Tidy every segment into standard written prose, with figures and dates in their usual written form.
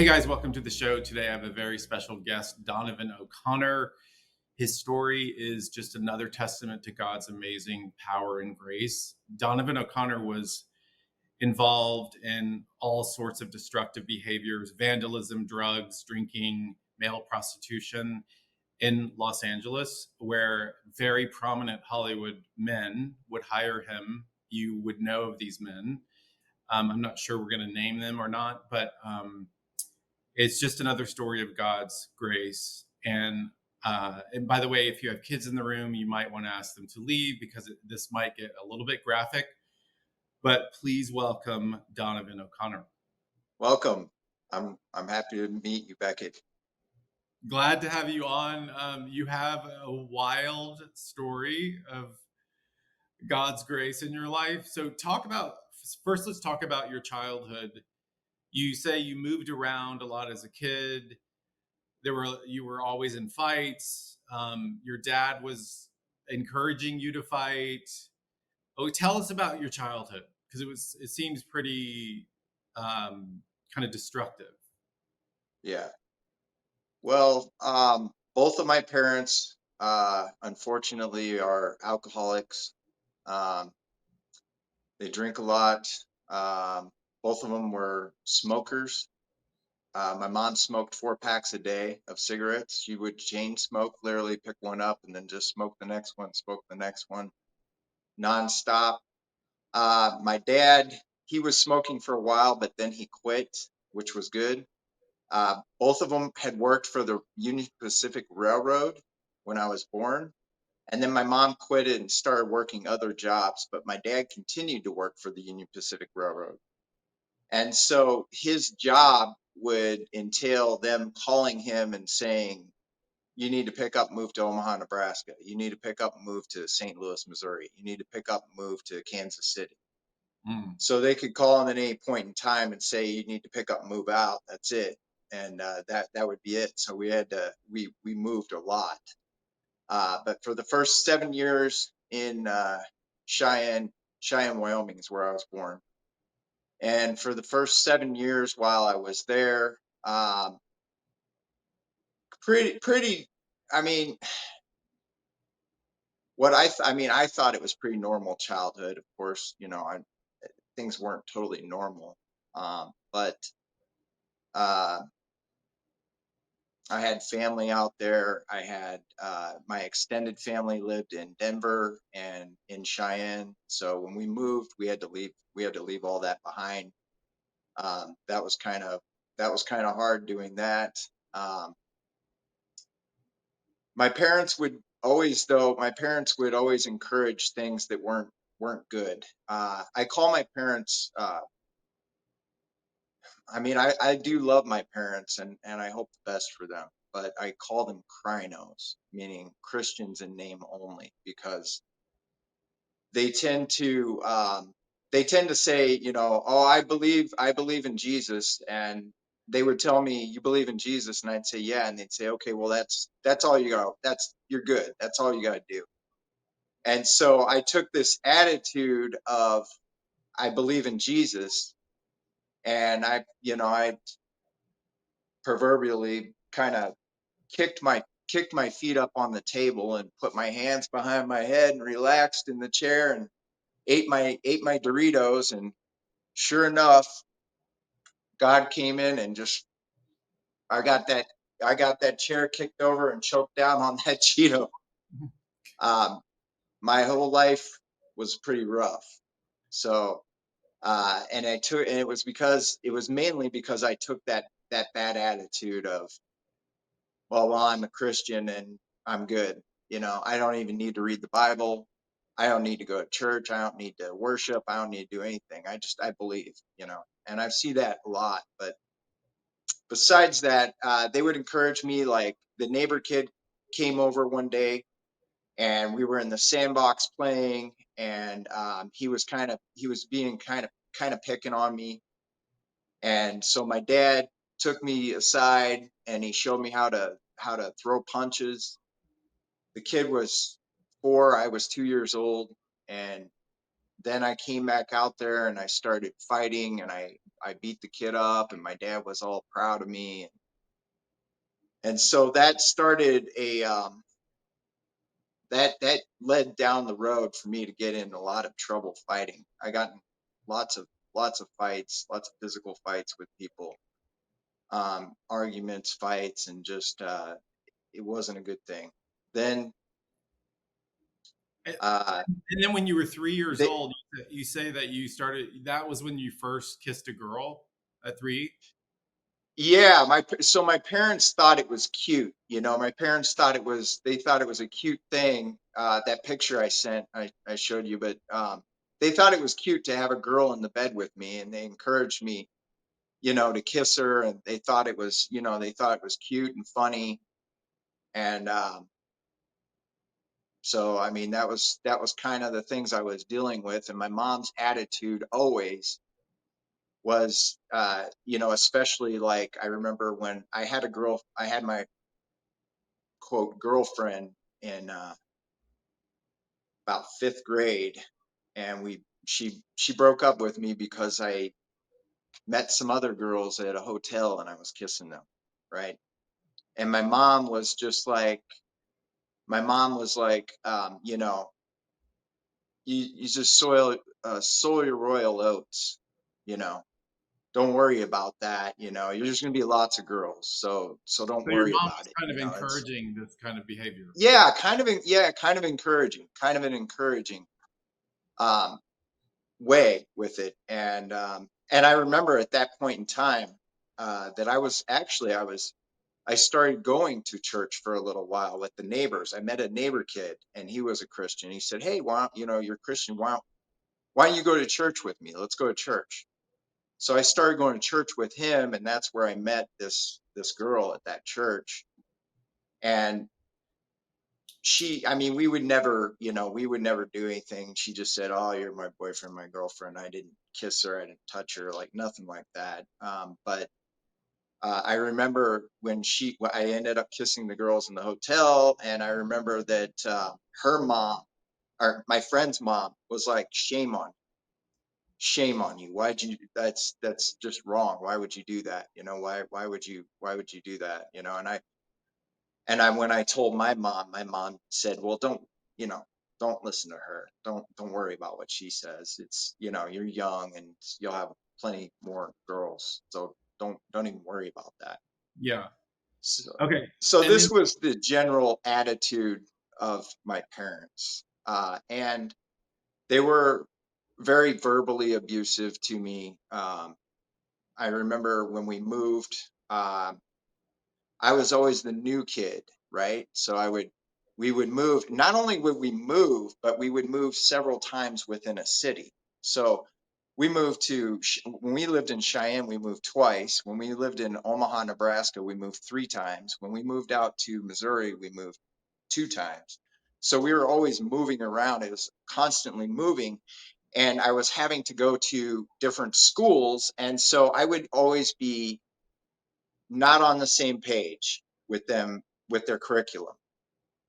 guys, welcome to the show. Today I have a very special guest, Donovan O'Connor. His story is just another testament to God's amazing power and grace. Donovan O'Connor was involved in all sorts of destructive behaviors: vandalism, drugs, drinking, male prostitution in Los Angeles, where very prominent Hollywood men would hire him. You would know of these men. I'm not sure we're going to name them or not, but it's just another story of God's grace. And by the way, if you have kids in the room, you might want to ask them to leave because this might get a little bit graphic. But please welcome Donovan O'Connor. Welcome. I'm happy to meet you, Becket. Glad to have you on. You have a wild story of God's grace in your life. So let's talk about your childhood. You say you moved around a lot as a kid. You were always in fights. Your dad was encouraging you to fight. Oh, tell us about your childhood, because it seems pretty kind of destructive. Yeah. Well, both of my parents, unfortunately, are alcoholics. They drink a lot. Both of them were smokers. My mom smoked 4 packs a day of cigarettes. She would chain smoke, literally pick one up and then just smoke the next one, smoke the next one, nonstop. My dad, he was smoking for a while, but then he quit, which was good. Both of them had worked for the Union Pacific Railroad when I was born. And then my mom quit it and started working other jobs, but my dad continued to work for the Union Pacific Railroad. And so his job would entail them calling him and saying, you need to pick up and move to Omaha, Nebraska. You need to pick up and move to St. Louis, Missouri. You need to pick up and move to Kansas City. So they could call him at any point in time and say, you need to pick up and move out. That's it. And that would be it. So we moved a lot. But for the first 7 years in Cheyenne, Wyoming is where I was born. And for the first 7 years while I was there, pretty, I mean, I thought it was pretty normal childhood. Of course, things weren't totally normal. But I had family out there. I had my extended family lived in Denver and in Cheyenne. So when we moved, we had to leave. We had to leave all that behind. That was kind of hard doing that. My parents would always encourage things that weren't good. I call my parents. I do love my parents and I hope the best for them, but I call them crinos, meaning Christians in name only, because they tend to say, oh, I believe in Jesus, and they would tell me, you believe in Jesus, and I'd say, yeah, and they'd say, okay, well, that's all you got. You're good. That's all you got to do. And so I took this attitude of, I believe in Jesus, and I proverbially kind of kicked my feet up on the table and put my hands behind my head and relaxed in the chair and ate my Doritos. And sure enough, God came in and just I got that chair kicked over and choked down on that Cheeto. My whole life was pretty rough. So and it was mainly because I took that bad attitude of, well, I'm a Christian and I'm good. I don't even need to read the Bible. I don't need to go to church. I don't need to worship. I don't need to do anything. I believe, and I see that a lot. But besides that, they would encourage me. Like the neighbor kid came over one day and we were in the sandbox playing, and he was being kind of picking on me. And so my dad took me aside and he showed me how to throw punches. The kid was 4, I was 2 years old, and then I came back out there and I started fighting, and I I beat the kid up, and my dad was all proud of me. And so that started that led down the road for me to get in a lot of trouble fighting. I got in lots of fights, lots of physical fights with people, arguments, fights, and just it wasn't a good thing. Then And uh, and then when you were 3 years they, old, you say that you started. That was when you first kissed a girl at 3. yeah, so my parents thought it was cute. You know, my parents thought they thought it was a cute thing. That picture I showed you, but they thought it was cute to have a girl in the bed with me, and they encouraged me, to kiss her, and they thought it was, they thought it was cute and funny. And so, I mean, that was kind of the things I was dealing with. And my mom's attitude always was, especially like I remember when I had my quote girlfriend in about fifth grade, and she broke up with me because I met some other girls at a hotel and I was kissing them, right? And my mom was like, you just soil your royal oats, you know. Don't worry about that, You're just gonna be lots of girls, so don't So your worry mom about was it, kind of It's encouraging this kind of behavior. yeah, kind of encouraging, kind of an encouraging um, way with it, and I remember at that point in time that I started going to church for a little while with the neighbors. I met a neighbor kid, and he was a Christian. He said, "Hey, why don't, you're a Christian? Why don't you go to church with me? Let's go to church." So I started going to church with him, and that's where I met this girl at that church. And I mean, we would never do anything. She just said, "Oh, you're my boyfriend, my girlfriend." I didn't kiss her, I didn't touch her, like nothing like that. But I remember when I ended up kissing the girls in the hotel, and I remember that her mom, or my friend's mom, was like, shame on you. That's just wrong. Why would you do that? Why would you do that? When I told my mom said, well, don't listen to her. Don't worry about what she says. It's, you're young and you'll have plenty more girls. So don't even worry about that. Yeah. So, Okay. so And then this was the general attitude of my parents. And they were very verbally abusive to me. I remember when we moved, I was always the new kid, right? So we would move. Not only would we move, but we would move several times within a city. So when we lived in Cheyenne, we moved twice. When we lived in Omaha, Nebraska, we moved 3 times. When we moved out to Missouri, we moved 2 times. So we were always moving around. It was constantly moving, and I was having to go to different schools. And so I would always be not on the same page with them, with their curriculum.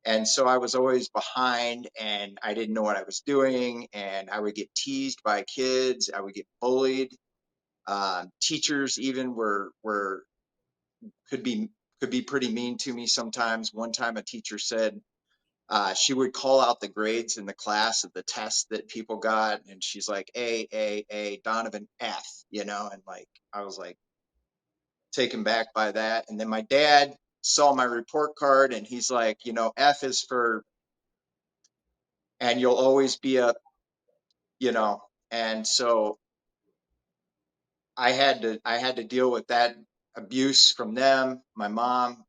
And so I was always behind, and I didn't know what I was doing, and I would get teased by kids. I would get bullied. Teachers even were could be could be pretty mean to me sometimes. One time a teacher said, she would call out the grades in the class of the tests that people got, and she's like, A, Donovan F, and like I was like taken back by that. And then my dad saw my report card, and he's like, F is for, and you'll always be a, you know, and so I had to deal with that abuse from them. My mom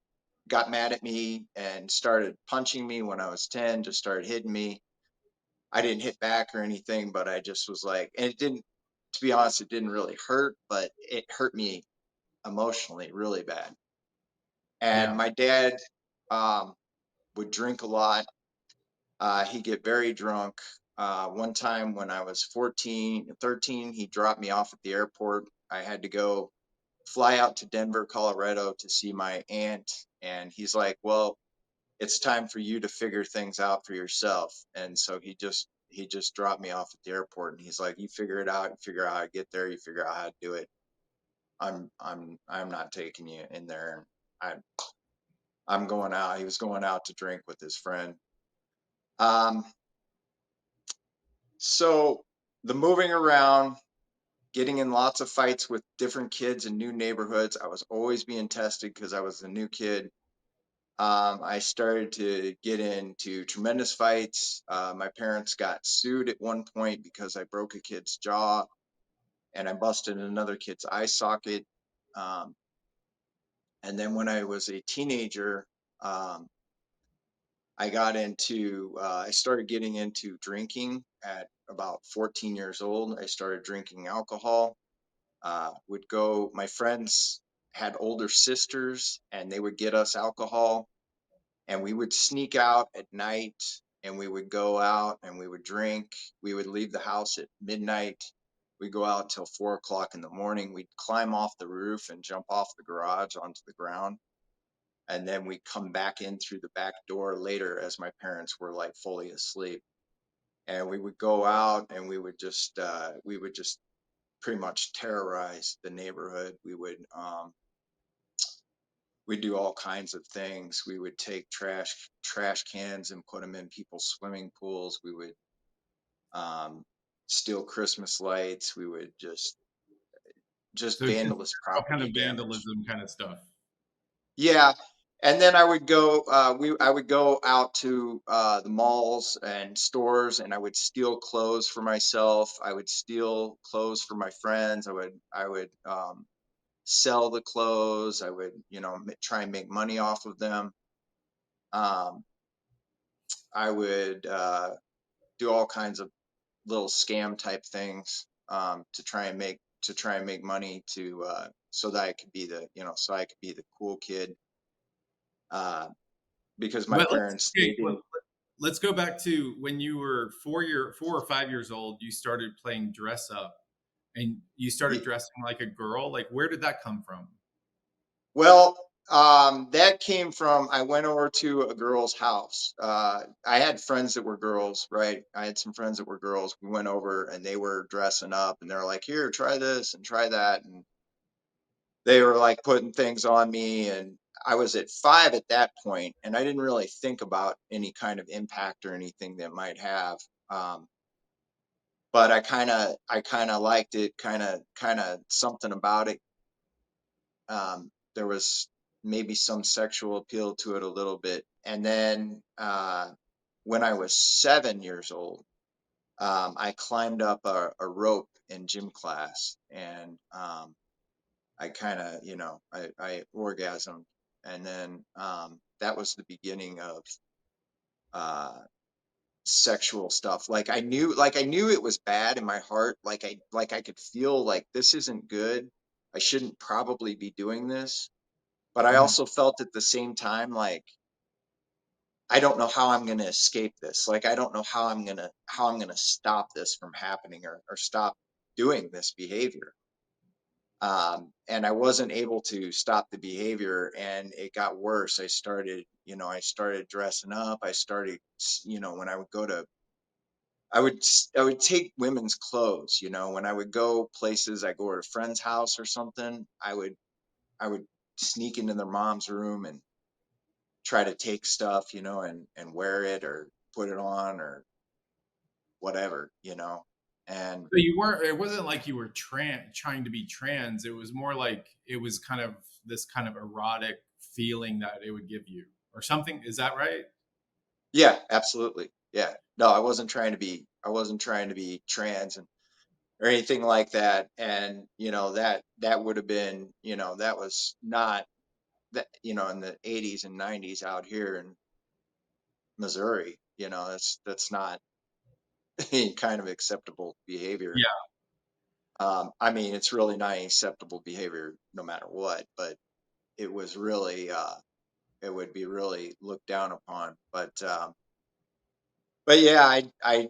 got mad at me and started punching me when I was 10, just started hitting me. I didn't hit back or anything, but I just was like, and it didn't, to be honest, it didn't really hurt, but it hurt me emotionally really bad. And yeah. my dad um, would drink a lot. He'd get very drunk. One time when I was 13, he dropped me off at the airport. I had to go fly out to Denver, Colorado to see my aunt. And he's like, well, it's time for you to figure things out for yourself. And so he just dropped me off at the airport, and he's like, you figure it out, you figure out how to get there, you figure out how to do it. I'm not taking you in there. I'm going out. He was going out to drink with his friend. Um, so the moving around, getting in lots of fights with different kids in new neighborhoods. I was always being tested because I was a new kid. I started to get into tremendous fights. My parents got sued at one point because I broke a kid's jaw and I busted another kid's eye socket. Um, and then when I was a teenager, um, I started getting into drinking at about 14 years old. I started drinking alcohol. My friends had older sisters and they would get us alcohol and we would sneak out at night and we would go out and we would drink. We would leave the house at midnight. We'd go out till 4 o'clock in the morning. We'd climb off the roof and jump off the garage onto the ground. And then we'd come back in through the back door later as my parents were like fully asleep. And we would go out and we would just pretty much terrorize the neighborhood. We'd do all kinds of things. We would take trash cans and put them in people's swimming pools. We would um, steal Christmas lights. We would just So vandalous just all kind property of damage. vandalism kind of stuff. Yeah, and then I would go out to the malls and stores, and I would steal clothes for myself. I would steal clothes for my friends. I would sell the clothes. I would, try and make money off of them. Um, I would do all kinds of little scam type things to try and make money to so that I could be so I could be the cool kid. Uh, because my But parents they didn't. let's go back to when you were 4 or 5 years old. You started playing dress up, and you started dressing like a girl. Like, where did that come from? Well, that came from I went over to a girl's house. I had friends that were girls, right? I had some friends that were girls. We went over and they were dressing up and they're like, "Here, try this and try that." And they were like putting things on me and I was at 5 at that point and I didn't really think about any kind of impact or anything that might have. Um, but I kind of liked it, kind of something about it. There was maybe some sexual appeal to it a little bit. And then when I was 7 years old, I climbed up a rope in gym class and I kind of, I orgasmed. And then that was the beginning of uh, sexual stuff. Like I knew it was bad in my heart. Like I could feel like this isn't good. I shouldn't probably be doing this. But I Mhm. also felt at the same time like I don't know how I'm going to escape this. Like I don't know how I'm going to stop this from happening or stop doing this behavior. And I wasn't able to stop the behavior, and it got worse. I started dressing up. I started, when I would go to, I would take women's clothes. When I would go places, I go to a friend's house or something. I would sneak into their mom's room and try to take stuff, and wear it or put it on or whatever. And So you weren't. It wasn't like you were trying to be trans. It was more like it was kind of this kind of erotic feeling that it would give you, or something. Is that right? yeah, absolutely. Yeah. No, I wasn't trying to be trans or anything like that. And, that would have been, that was not that, in the 80s and 90s out here in Missouri, that's not any kind of acceptable behavior. Yeah. I mean, it's really not acceptable behavior no matter what, but it was really, it would be really looked down upon. But yeah, I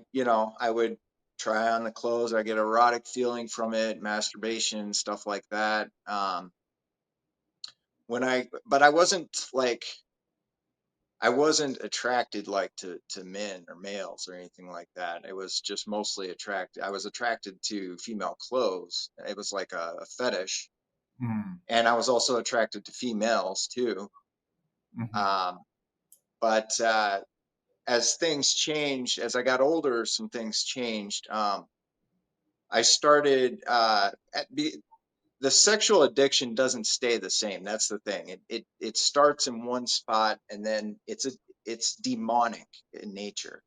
would try on the clothes. I get erotic feeling from it, masturbation, stuff like that. But I wasn't attracted like to men or males or anything like that. It was just mostly attracted. I was attracted to female clothes. It was like a fetish. Mm, And I was also attracted to females too. mhm. Um, but as things changed, as I got older, some things changed. I started the sexual addiction doesn't stay the same. That's the thing. It starts in one spot, and then it's demonic in nature,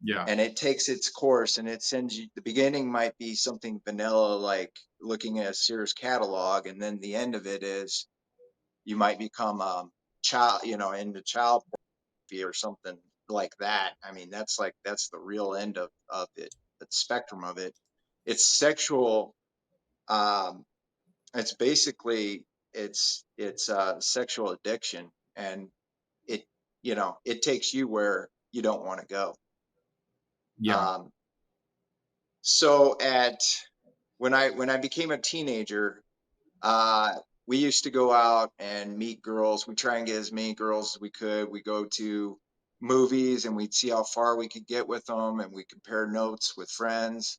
Yeah. and it takes its course, and it sends you. The beginning might be something vanilla, like looking at a Sears catalog, and then the end of it is you might become child, into child pornography or something like that. I mean, that's the real end of it, the spectrum of it. It's sexual. Um, it's basically it's sexual addiction, and it it takes you where you don't want to go. Yeah. Um, so at when I became a teenager, uh, we used to go out and meet girls. We try and get as many girls as we could. We go to movies and we'd see how far we could get with them, and we compare notes with friends.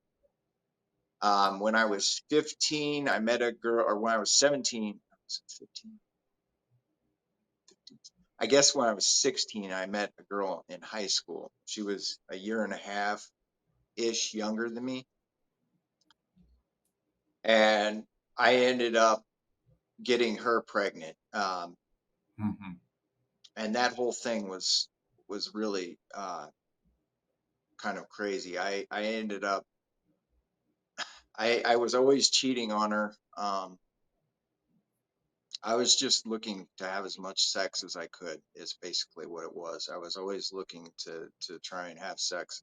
When I was 15, I met a girl, or when I was 17, I was 15. I guess when I was 16, I met a girl in high school. She was a year and a half ish younger than me. And I ended up getting her pregnant. Mhm. And that whole thing was really kind of crazy. I ended up, I was always cheating on her. I was just looking to have as much sex as I could, is basically what it was. I was always looking to try and have sex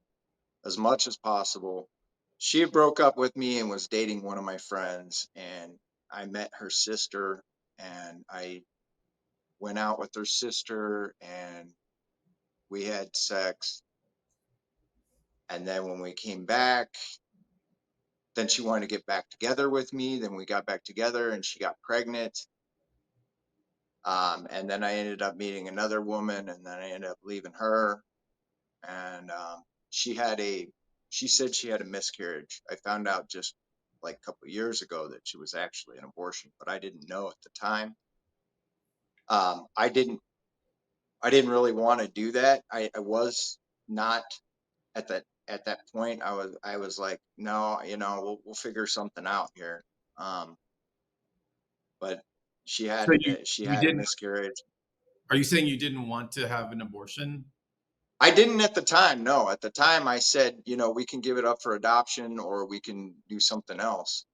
as much as possible. She broke up with me and was dating one of my friends, and I met her sister, and I went out with her sister, and we had sex. And then when we came back, then she wanted to get back together with me. Then we got back together, and she got pregnant. And then I ended up meeting another woman, and then I ended up leaving her. And she said she had a miscarriage. I found out just like a couple of years ago that she was actually an abortion, but I didn't know at the time. Um, I didn't I didn't really want to do that. I was not at that point. I was like, no, we'll figure something out here. Um, but So she you had a didn't miscarriage. are you saying you didn't want to have an abortion? I didn't at the time. No, at the time I said, we can give it up for adoption or we can do something else.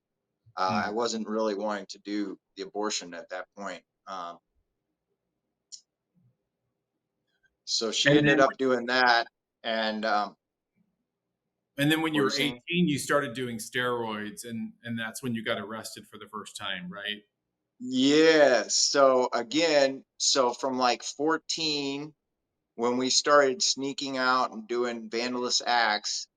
I Mm. wasn't really wanting to do the abortion at that point. So she And ended then up doing that. And and then when what you were you were saying? 18, you started doing steroids, and that's when you got arrested for the first time, right? Yeah. So from like 14, when we started sneaking out and doing vandalous acts,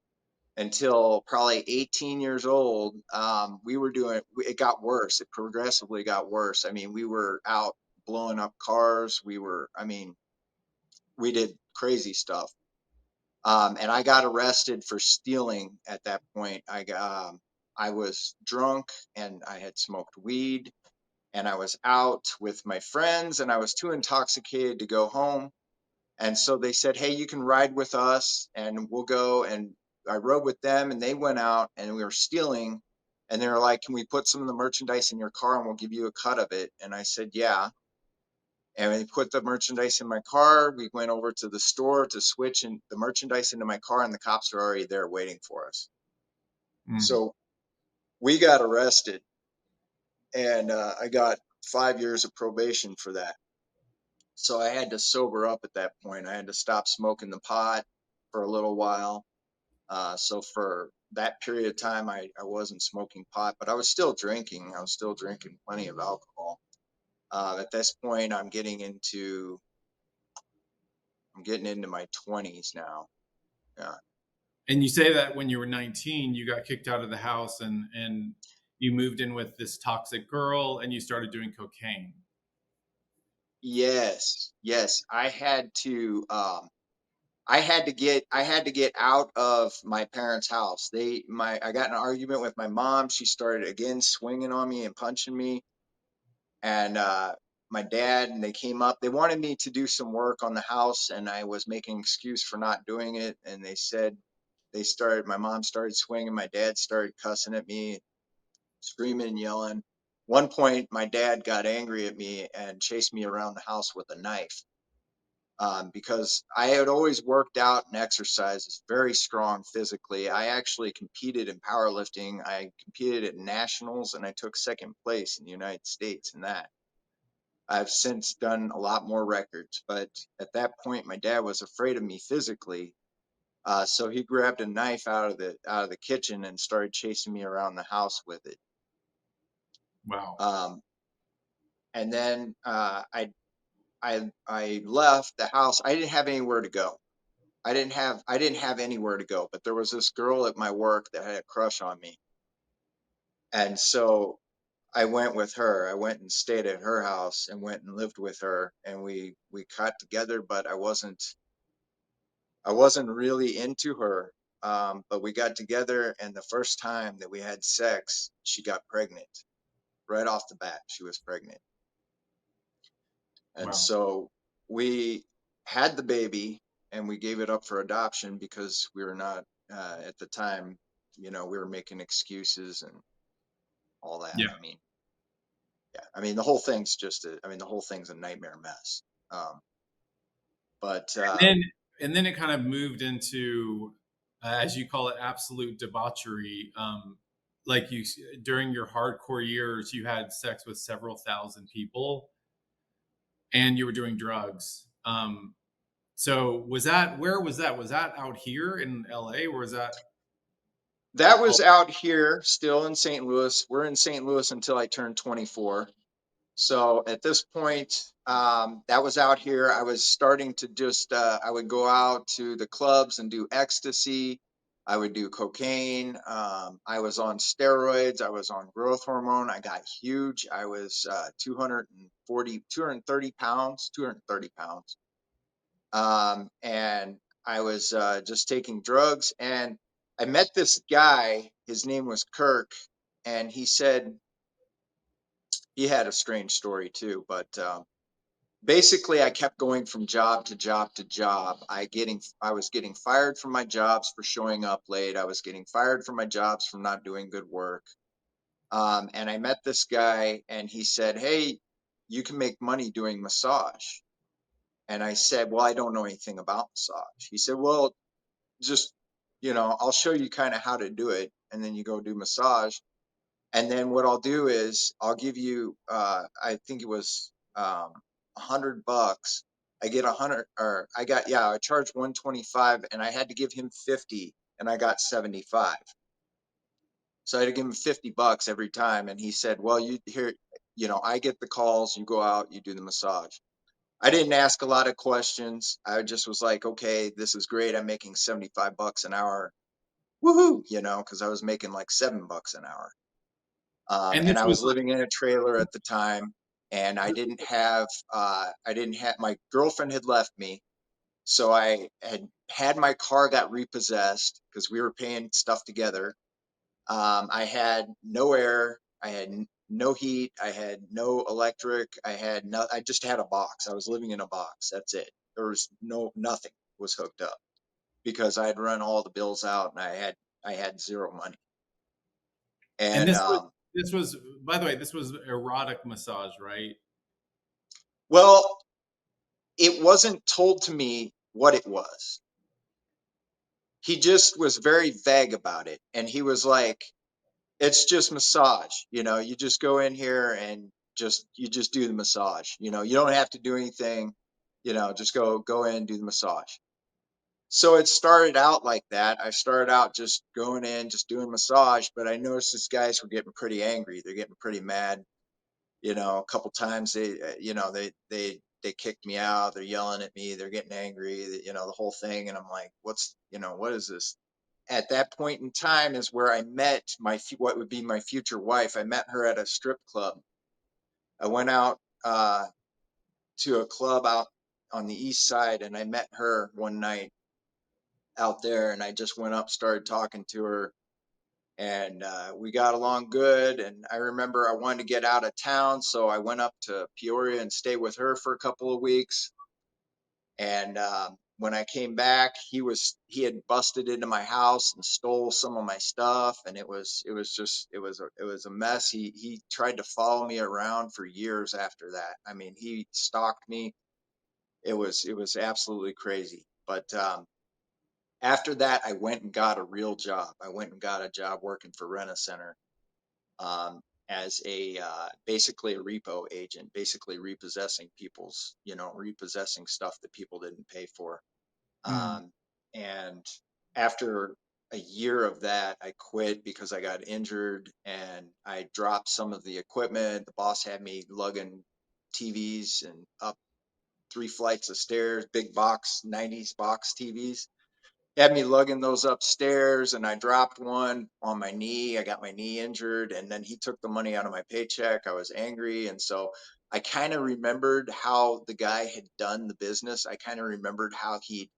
until probably 18 years old, it got worse. It progressively got worse. I mean, we were out blowing up cars. I mean, we did crazy stuff. And I got arrested for stealing at that point. I was drunk and I had smoked weed and I was out with my friends and I was too intoxicated to go home. And so they said, hey, you can ride with us and we'll go. And I rode with them and they went out and we were stealing. And they were like, can we put some of the merchandise in your car and we'll give you a cut of it? And I said, yeah. And we put the merchandise in my car. We went over to the store to switch and the merchandise into my car, and the cops were already there waiting for us. Mm. So we got arrested, and I got 5 years of probation for that. So I had to sober up at that point. I had to stop smoking the pot for a little while. So for that period of time, I wasn't smoking pot, but I was still drinking. I was still drinking plenty of alcohol. At this point, I'm getting into my 20s now. Yeah. And you say that when you were 19, you got kicked out of the house and you moved in with this toxic girl and you started doing cocaine. Yes, yes. I had to get out of my parents' house. I got in an argument with my mom. She started again swinging on me and punching me. And my dad and they came up. They wanted me to do some work on the house, and I was making an excuse for not doing it. And they said my mom started swinging, my dad started cussing at me, screaming and yelling. One point, my dad got angry at me and chased me around the house with a knife. Because I had always worked out and exercised, was very strong physically. I actually competed in powerlifting. I competed at nationals and I took second place in the United States in that. I've since done a lot more records, but at that point, my dad was afraid of me physically. So he grabbed a knife out of the kitchen and started chasing me around the house with it. Wow. Um, and then I left the house. I didn't have anywhere to go. I didn't have anywhere to go, but there was this girl at my work that had a crush on me. And so I went with her. I went and stayed at her house and went and lived with her, and we got together, but I wasn't really into her. But we got together, and the first time that we had sex, she got pregnant. Right off the bat, she was pregnant. And Wow. so we had the baby and we gave it up for adoption because we were not, at the time, we were making excuses and all that. Yeah. I mean, yeah, I mean, the whole thing's the whole thing's a nightmare mess. Um, but And then and then it kind of moved into, as you call it, absolute debauchery. Like during your hardcore years, you had sex with several thousand people, and you were doing drugs. So was that where was that? Was that out here in LA, or was that? that was out here still in St. Louis. We're in St. Louis until I turned 24. So at this point, that was out here. I was starting to I would go out to the clubs and do ecstasy. I would do cocaine. I was on steroids. I was on growth hormone. I got huge. I was 230 pounds, 230 pounds. And I was just taking drugs. And I met this guy. His name was Kirk. And he said, he had a strange story too, but basically I kept going from job to job to job. I was getting fired from my jobs for showing up late. I was getting fired from my jobs from not doing good work. And I met this guy and he said, "Hey, you can make money doing massage." And I said, "Well, I don't know anything about massage." He said, "Well, just, I'll show you kind of how to do it. And then you go do massage. And then what I'll do is I'll give you, I think it was $100. I get 100, or I charged 125 and I had to give him 50 and I got 75. So I had to give him $50 every time. And he said, "Well, I get the calls, you go out, you do the massage." I didn't ask a lot of questions. I just was like, "Okay, this is great. I'm making $75 an hour. Woohoo." Cause I was making like $7 an hour. And And this I was was living in a trailer at the time, and I didn't have, my girlfriend had left me, so I had my car got repossessed because we were paying stuff together. I had no air, I had no heat, I had no electric, I just had a box. I was living in a box. That's it. There was nothing was hooked up because I had run all the bills out and I had zero money. and And this was by the way, this was erotic massage, right? well, it wasn't told to me what it was. He just was very vague about it. And he was like, "It's just massage. You just go in here and you just do the massage. You don't have to do anything. Just go in and do the massage." So it started out like that. I started out just going in, just doing massage, but I noticed these guys were getting pretty angry. They're getting pretty mad. A couple times they kicked me out. They're yelling at me. They're getting angry, the whole thing. And I'm like, what is this? At that point in time is where I met what would be my future wife. I met her at a strip club. I went out to a club out on the east side and I met her one night out there, and I just went up, started talking to her, and we got along good. And I remember I wanted to get out of town, so I went up to Peoria and stayed with her for a couple of weeks. And when I came back, he had busted into my house and stole some of my stuff, and it was a mess. He tried to follow me around for years after that. I mean, he stalked me. It was absolutely crazy. But after that, I went and got a real job. I went and got a job working for Rent a Center, um, as a basically a repo agent, basically repossessing stuff that people didn't pay for. Mm. Um, and after a year of that, I quit because I got injured and I dropped some of the equipment. The boss had me lugging TVs and up 3 flights of stairs, big box, 90s box TVs. Had me lugging those upstairs, and I dropped one on my knee. I got my knee injured, and then he took the money out of my paycheck. I was angry. And so I kind of remembered how the guy had done the business. I kind of remembered how he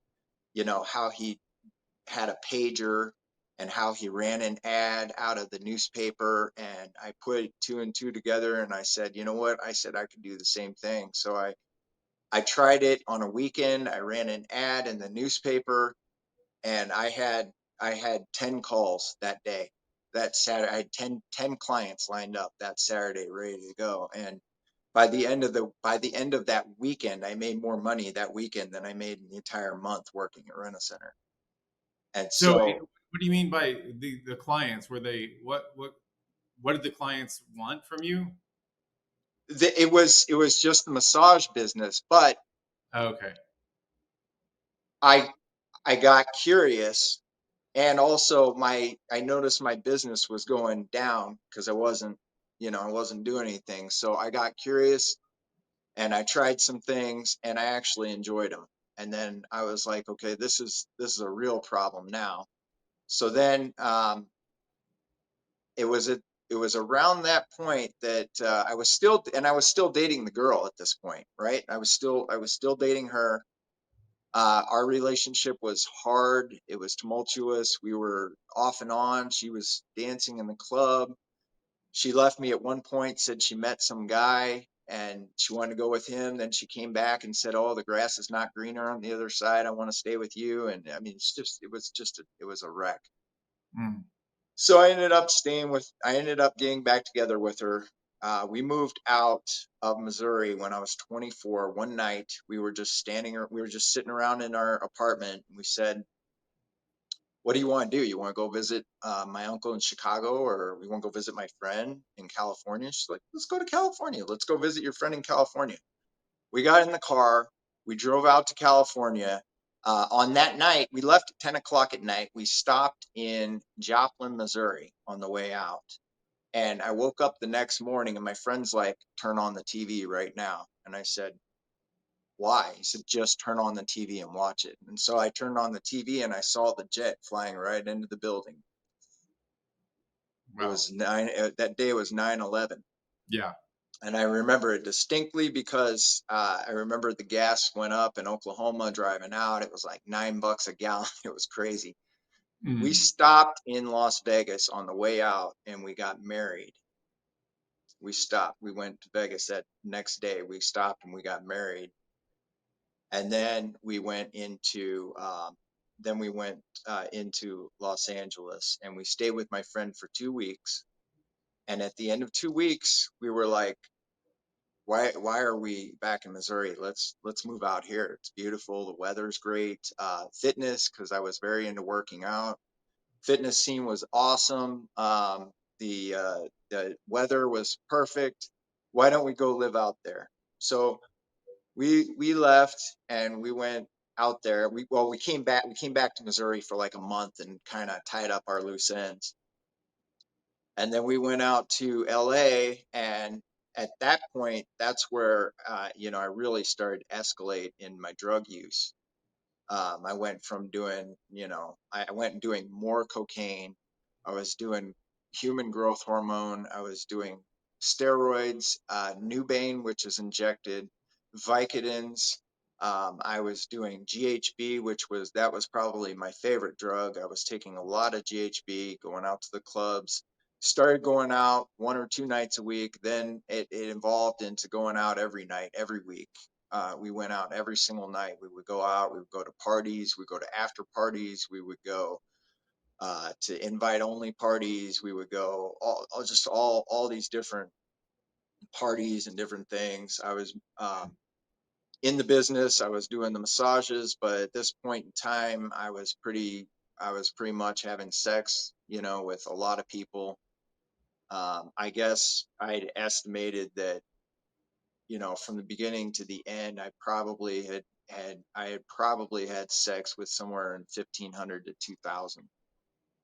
had a pager and how he ran an ad out of the newspaper. And I put two and two together, and I said, you know what? I said I could do the same thing. So I tried it on a weekend. I ran an ad in the newspaper, and I had 10 calls that day. That Saturday, I had ten clients lined up that Saturday ready to go. And by the end of that weekend, I made more money that weekend than I made in the entire month working at Rent a Center. And So, so what do you mean by the clients? Were they what did the clients want from you? it was just the massage business, but Okay. I I got curious, and also I noticed my business was going down because I wasn't doing anything. So I got curious and I tried some things, and I actually enjoyed them. And then I was like, okay, this is a real problem now. So then it was a it was around that point that I was still dating the girl at this point, right? I was still dating her. Our relationship was hard. It was tumultuous. We were off and on. She was dancing in the club. She left me at one point, said she met some guy and she wanted to go with him. Then she came back and said, "Oh, the grass is not greener on the other side. I want to stay with you." And I mean, it was a wreck. Mm. So I ended up getting back together with her. We moved out of Missouri when I was 24. One night we were just sitting around in our apartment. And we said, "What do you want to do? You want to go visit my uncle in Chicago, or we want to go visit my friend in California?" She's like, "Let's go to California. Let's go visit your friend in California." We got in the car. We drove out to California. On that night, we left at 10 o'clock at night. We stopped in Joplin, Missouri on the way out. And I woke up the next morning and my friend's like, "Turn on the TV right now." And I said, "Why?" He said, "Just turn on the TV and watch it." And so I turned on the TV and I saw the jet flying right into the building. Wow. That day was 9/11. Yeah. And I remember it distinctly because I remember the gas went up in Oklahoma driving out. It was like $9 a gallon. It was crazy. We Mm. stopped in Las Vegas on the way out and we got married. We stopped. We went to Vegas that next day. We stopped and we got married. And then we went into Los Angeles and we stayed with my friend for 2 weeks. And at the end of 2 weeks, we were like, why are we back in Missouri? Let's move out here. It's beautiful. The weather's great. Fitness, because I was very into working out. Fitness scene was awesome. The weather was perfect. Why don't we go live out there? So we left and we went out there. We came back. We came back to Missouri for like a month and kind of tied up our loose ends. And then we went out to LA, and at that point that's where I really started to escalate in my drug use. I went from doing I went and doing more cocaine. I was doing human growth hormone. I was doing steroids, Nubane, which is injected, Vicodins, I was doing GHB, that was probably my favorite drug. I was taking a lot of GHB, going out to the clubs, started going out 1 or 2 nights a week. Then it evolved into going out every night, every week. We went out every single night. We would go out, we would go to parties, we would go to after parties, we would go to invite only parties. We would go all these different parties and different things. I was in the business. I was doing the massages, but at this point in time, I was pretty much having sex, with a lot of people. I guess I'd estimated that, from the beginning to the end, I had probably had sex with somewhere in 1,500 to 2,000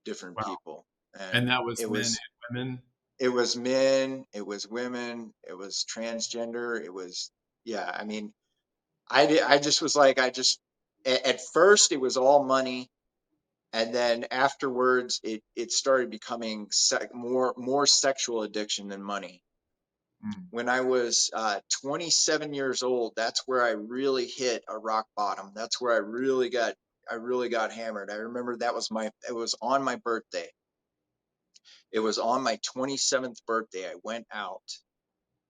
different Wow. people, And and that was men and women. it was men, it was women, it was transgender, it was, yeah. I mean, I just was like, at first it was all money, and then afterwards it started becoming more sexual addiction than money. Mm. When I was 27 years old, that's where I really hit a rock bottom. That's where I really got hammered. I remember it was on my birthday. It was on my 27th birthday. I went out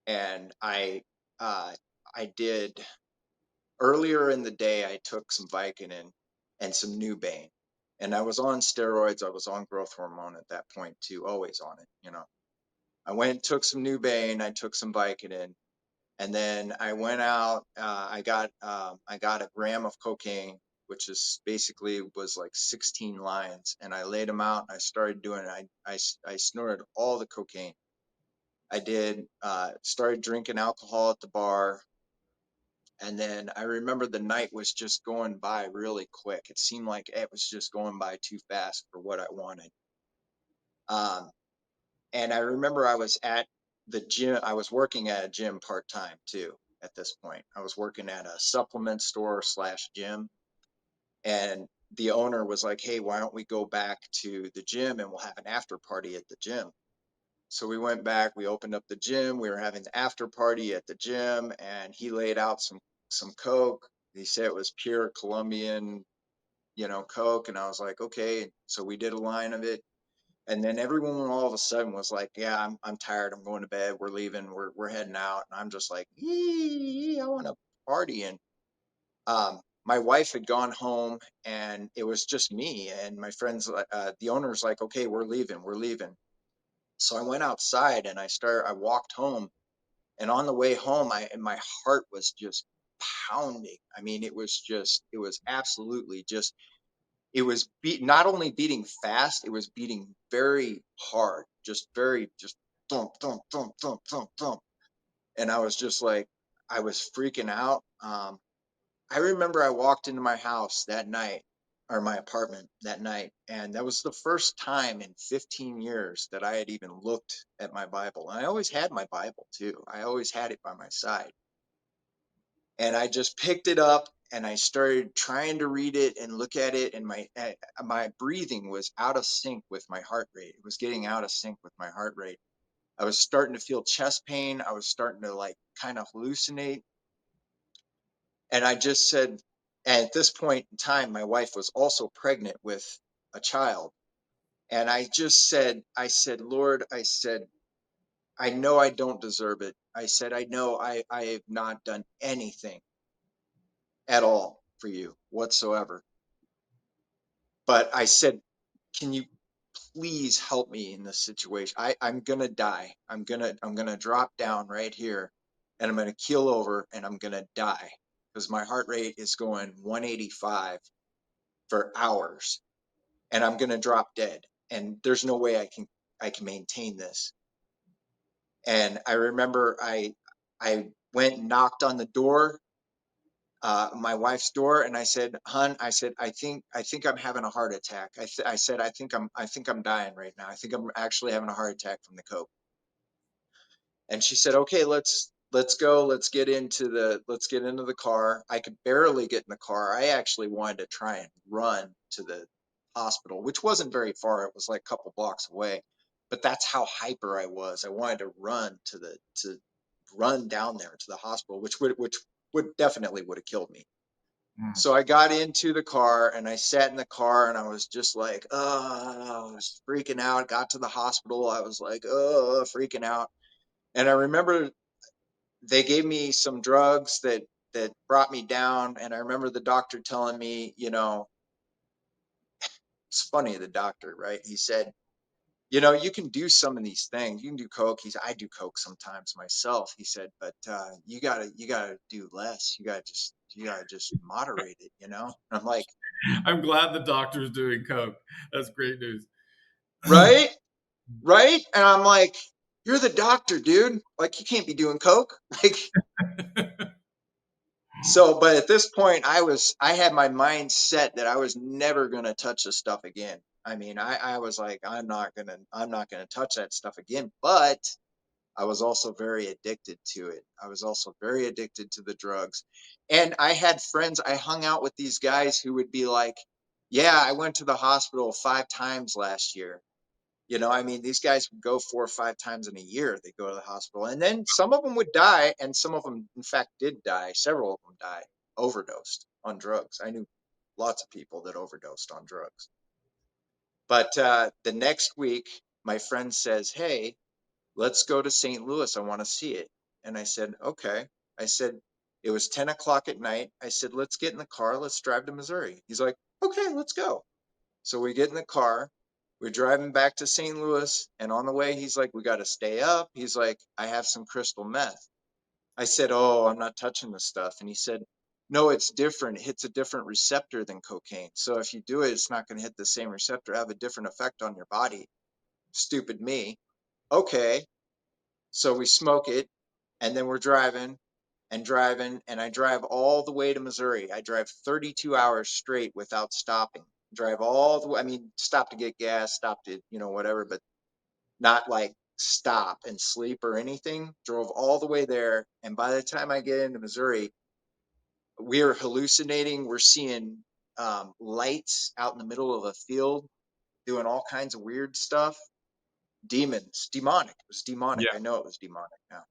and uh, I did earlier in the day. I took some Vicodin and some Nubane, and I was on steroids. I was on growth hormone at that point too, always on it. I went and took some Nubane. I took some Vicodin, and then I went out. I got a gram of cocaine, which is basically was like 16 lines, and I laid them out. And I started doing it. I snorted all the cocaine. I did started drinking alcohol at the bar, and then I remember the night was just going by really quick. It seemed like it was just going by too fast for what I wanted. Um, and I remember I was at the gym. I was working at a gym part time too. At this point, I was working at a supplement store slash gym, and the owner was like, "Hey, why don't we go back to the gym and we'll have an after party at the gym?" So we went back, we opened up the gym, we were having the after party at the gym, and he laid out some coke. He said it was pure Colombian, coke, and I was like, okay. So we did a line of it, and then everyone all of a sudden was like, yeah, I'm tired, I'm going to bed, we're leaving, we're heading out, and I'm just like, I want to party. And my wife had gone home, and it was just me and my friends. The owner's like, okay, we're leaving. So I went outside and I walked home, and on the way home, my heart was just pounding. I mean, it was absolutely just, not only beating fast, it was beating very hard, just thump, thump, thump, thump, thump, thump. And I was just like, I was freaking out. I remember I walked into my house that night, or my apartment that night, and that was the first time in 15 years that I had even looked at my Bible. And I always had my Bible too. I always had it by my side. And I just picked it up and I started trying to read it and look at it, and my breathing was out of sync with my heart rate. It was getting out of sync with my heart rate. I was starting to feel chest pain. I was starting to like kind of hallucinate. And I just said, and at this point in time, my wife was also pregnant with a child. And I said, Lord, I said, I know I don't deserve it. I said, I know I have not done anything at all for you whatsoever. But I said, can you please help me in this situation? I'm gonna die. I'm gonna drop down right here, and I'm gonna keel over and I'm gonna die because my heart rate is going 185 for hours, and I'm going to drop dead, and there's no way I can maintain this. And I remember I went and knocked on the door, my wife's door, and I said, "Hun," I said, I think I'm having a heart attack." I said, I think I'm dying right now. I think I'm actually having a heart attack from the coke." And she said, "Okay, let's go. Let's get into the car." I could barely get in the car. I actually wanted to try and run to the hospital, which wasn't very far. It was like a couple blocks away. But that's how hyper I was. I wanted to run to run down there to the hospital, which would definitely would have killed me. Mm. So I got into the car and I sat in the car and I was just like, I was freaking out. Got to the hospital. I was like, freaking out. And I remember they gave me some drugs that brought me down. And I remember the doctor telling me, it's funny, the doctor, right? He said, you can do some of these things. You can do coke. I do coke sometimes myself. He said, but you gotta do less. You gotta just moderate it. And I'm like, I'm glad the doctor's doing coke. That's great news. right, right. And I'm like, you're the doctor, dude. Like, you can't be doing coke. Like, so. But at this point, I had my mind set that I was never gonna touch this stuff again. I mean, I was like, I'm not gonna touch that stuff again. But I was also very addicted to it. I was also very addicted to the drugs. And I had friends, I hung out with these guys who would be like, yeah, I went to the hospital 5 times last year. I mean, these guys would go 4 or 5 times in a year. They go to the hospital. And then some of them would die. And some of them, in fact, did die. Several of them died, overdosed on drugs. I knew lots of people that overdosed on drugs. But the next week, my friend says, hey, let's go to St. Louis. I want to see it. And I said, okay. I said, it was 10 o'clock at night. I said, let's get in the car. Let's drive to Missouri. He's like, okay, let's go. So we get in the car. We're driving back to St. Louis. And on the way, he's like, we got to stay up. He's like, I have some crystal meth. I said, oh, I'm not touching this stuff. And he said, no, it's different. It hits a different receptor than cocaine. So if you do it, it's not going to hit the same receptor, have a different effect on your body. Stupid me. Okay. So we smoke it, and then we're driving, and I drive all the way to Missouri. I drive 32 hours straight without stopping. Drive all the way. I mean, stop to get gas, stop to, whatever, but not like stop and sleep or anything. Drove all the way there. And by the time I get into Missouri, we are hallucinating. We're seeing lights out in the middle of a field, doing all kinds of weird stuff. Demons, demonic. It was demonic. Yeah. I know it was demonic now.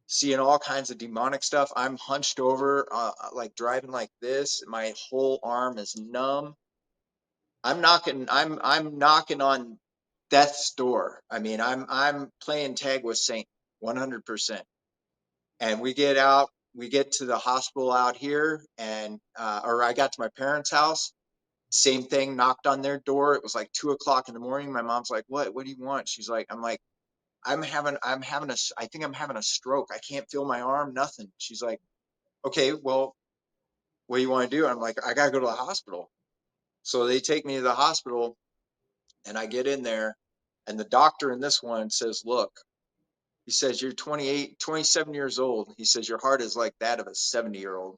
Seeing all kinds of demonic stuff. I'm hunched over, like driving like this. My whole arm is numb. I'm knocking on death's door. I mean, I'm playing tag with Saint 100%. And we get out, we get to the hospital out here, and or I got to my parents' house. Same thing, knocked on their door. It was like 2 o'clock in the morning. My mom's like, What do you want? She's like, I think I'm having a stroke. I can't feel my arm, nothing. She's like, okay, well, what do you want to do? I'm like, I got to go to the hospital. So they take me to the hospital, and I get in there, and the doctor in this one says, look, he says, you're 28, 27 years old. He says, your heart is like that of a 70-year-old.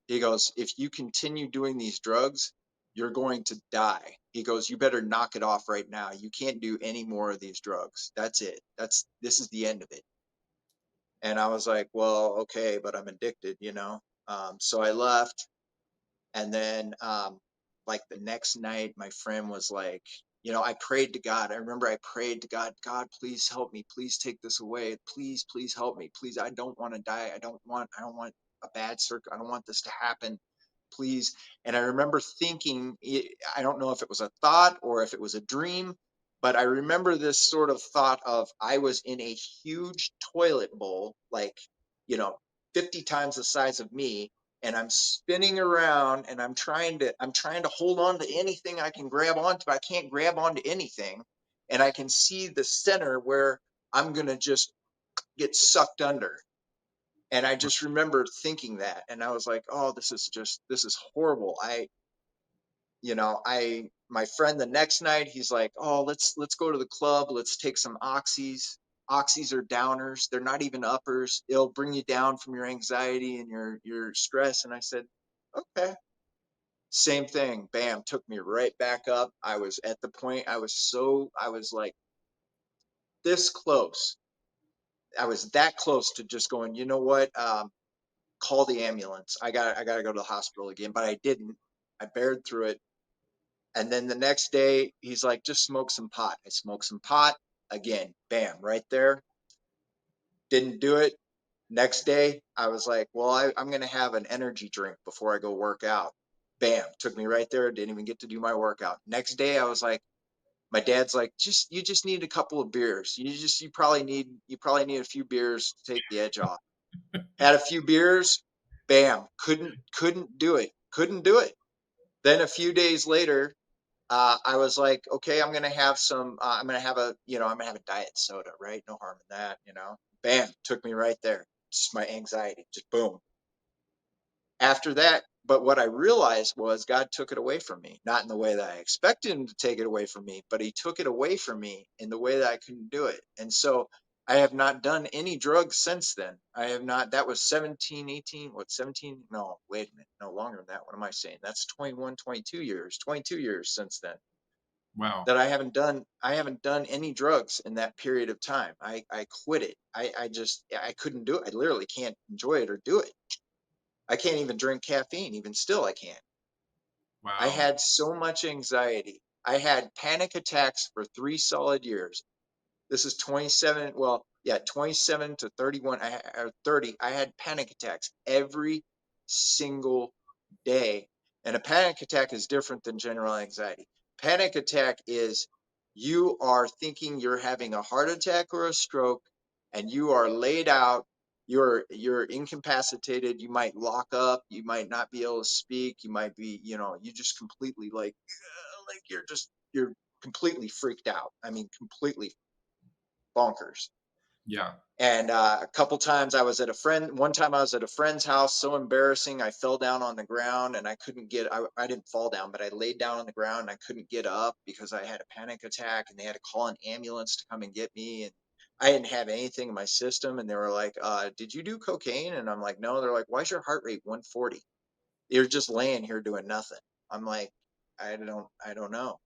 He goes, if you continue doing these drugs, you're going to die. He goes, you better knock it off right now. You can't do any more of these drugs. That's it. This is the end of it. And I was like, well, okay, but I'm addicted. So I left. And then, like the next night, my friend was like, I prayed to God. I remember I prayed to God, God, please help me. Please take this away. Please, please help me. Please, I don't want to die. I don't want a bad circle. I don't want this to happen. Please. And I remember thinking, I don't know if it was a thought or if it was a dream, but I remember this sort of thought of I was in a huge toilet bowl, like, you know, 50 times the size of me, and I'm spinning around, and I'm trying to hold on to anything I can grab onto, but I can't grab onto anything. And I can see the center where I'm going to just get sucked under. And I just remember thinking that, and I was like, oh, this is horrible. My friend the next night, he's like, oh, let's go to the club. Let's take some oxys. Oxys are downers. They're not even uppers. It'll bring you down from your anxiety and your stress. And I said, okay. Same thing. Bam, took me right back up. I was at the point, I was like this close. I was that close to just going, you know what? Call the ambulance. I got to go to the hospital again, but I didn't. I bared through it. And then the next day, he's like, just smoke some pot. I smoked some pot again. Bam, right there. Didn't do it. Next day, I was like, well, I'm going to have an energy drink before I go work out. Bam, took me right there. Didn't even get to do my workout. Next day, I was like, my dad's like, you just need a couple of beers. You probably need a few beers to take the edge off. Had a few beers, bam, couldn't do it. Couldn't do it. Then a few days later, I was like, okay, I'm gonna have some. I'm gonna have a diet soda, right? No harm in that, you know. Bam, took me right there. Just my anxiety, just boom. After that, but what I realized was God took it away from me, not in the way that I expected him to take it away from me, but he took it away from me in the way that I couldn't do it. And so I have not done any drugs since then. I have not. That was 17, 18, what, 17? No, wait a minute. No, longer than that. What am I saying? That's 21, 22 years, 22 years since then Wow. that I haven't done any drugs in that period of time. I quit it. I couldn't do it. I literally can't enjoy it or do it. I can't even drink caffeine. Even still, I can't. I Wow. had so much anxiety. I had panic attacks for 3 solid years. This is 27. Well, yeah, 27 to 31 or 30. I had panic attacks every single day. And a panic attack is different than general anxiety. Panic attack is you are thinking you're having a heart attack or a stroke, and you are laid out, you're incapacitated, you might lock up, you might not be able to speak, you might be, you just completely like you're completely freaked out. I mean, completely bonkers. Yeah. And a couple times one time I was at a friend's house, so embarrassing. I fell down on the ground and I didn't fall down, but I laid down on the ground and I couldn't get up because I had a panic attack and they had to call an ambulance to come and get me. And I didn't have anything in my system. And they were like, did you do cocaine? And I'm like, no. They're like, why's your heart rate 140? You're just laying here doing nothing. I'm like, I don't know.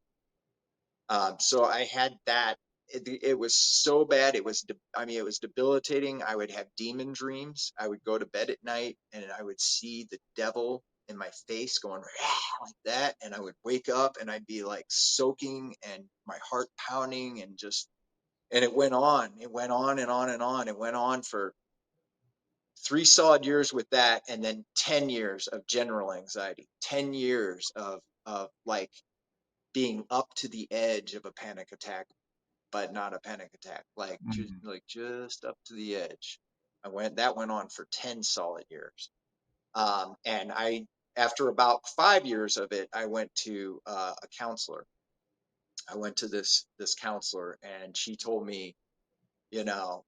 So I had that. It was so bad. It was debilitating. I would have demon dreams. I would go to bed at night and I would see the devil in my face going like that. And I would wake up and I'd be like soaking and my heart pounding and it went on. It went on and on and on. It went on for 3 solid years with that. And then 10 years of general anxiety, 10 years of like being up to the edge of a panic attack, but not a panic attack, Mhm. just up to the edge. That went on for 10 solid years. And after about 5 years of it, I went to a counselor. I went to this counselor, and she told me, you know,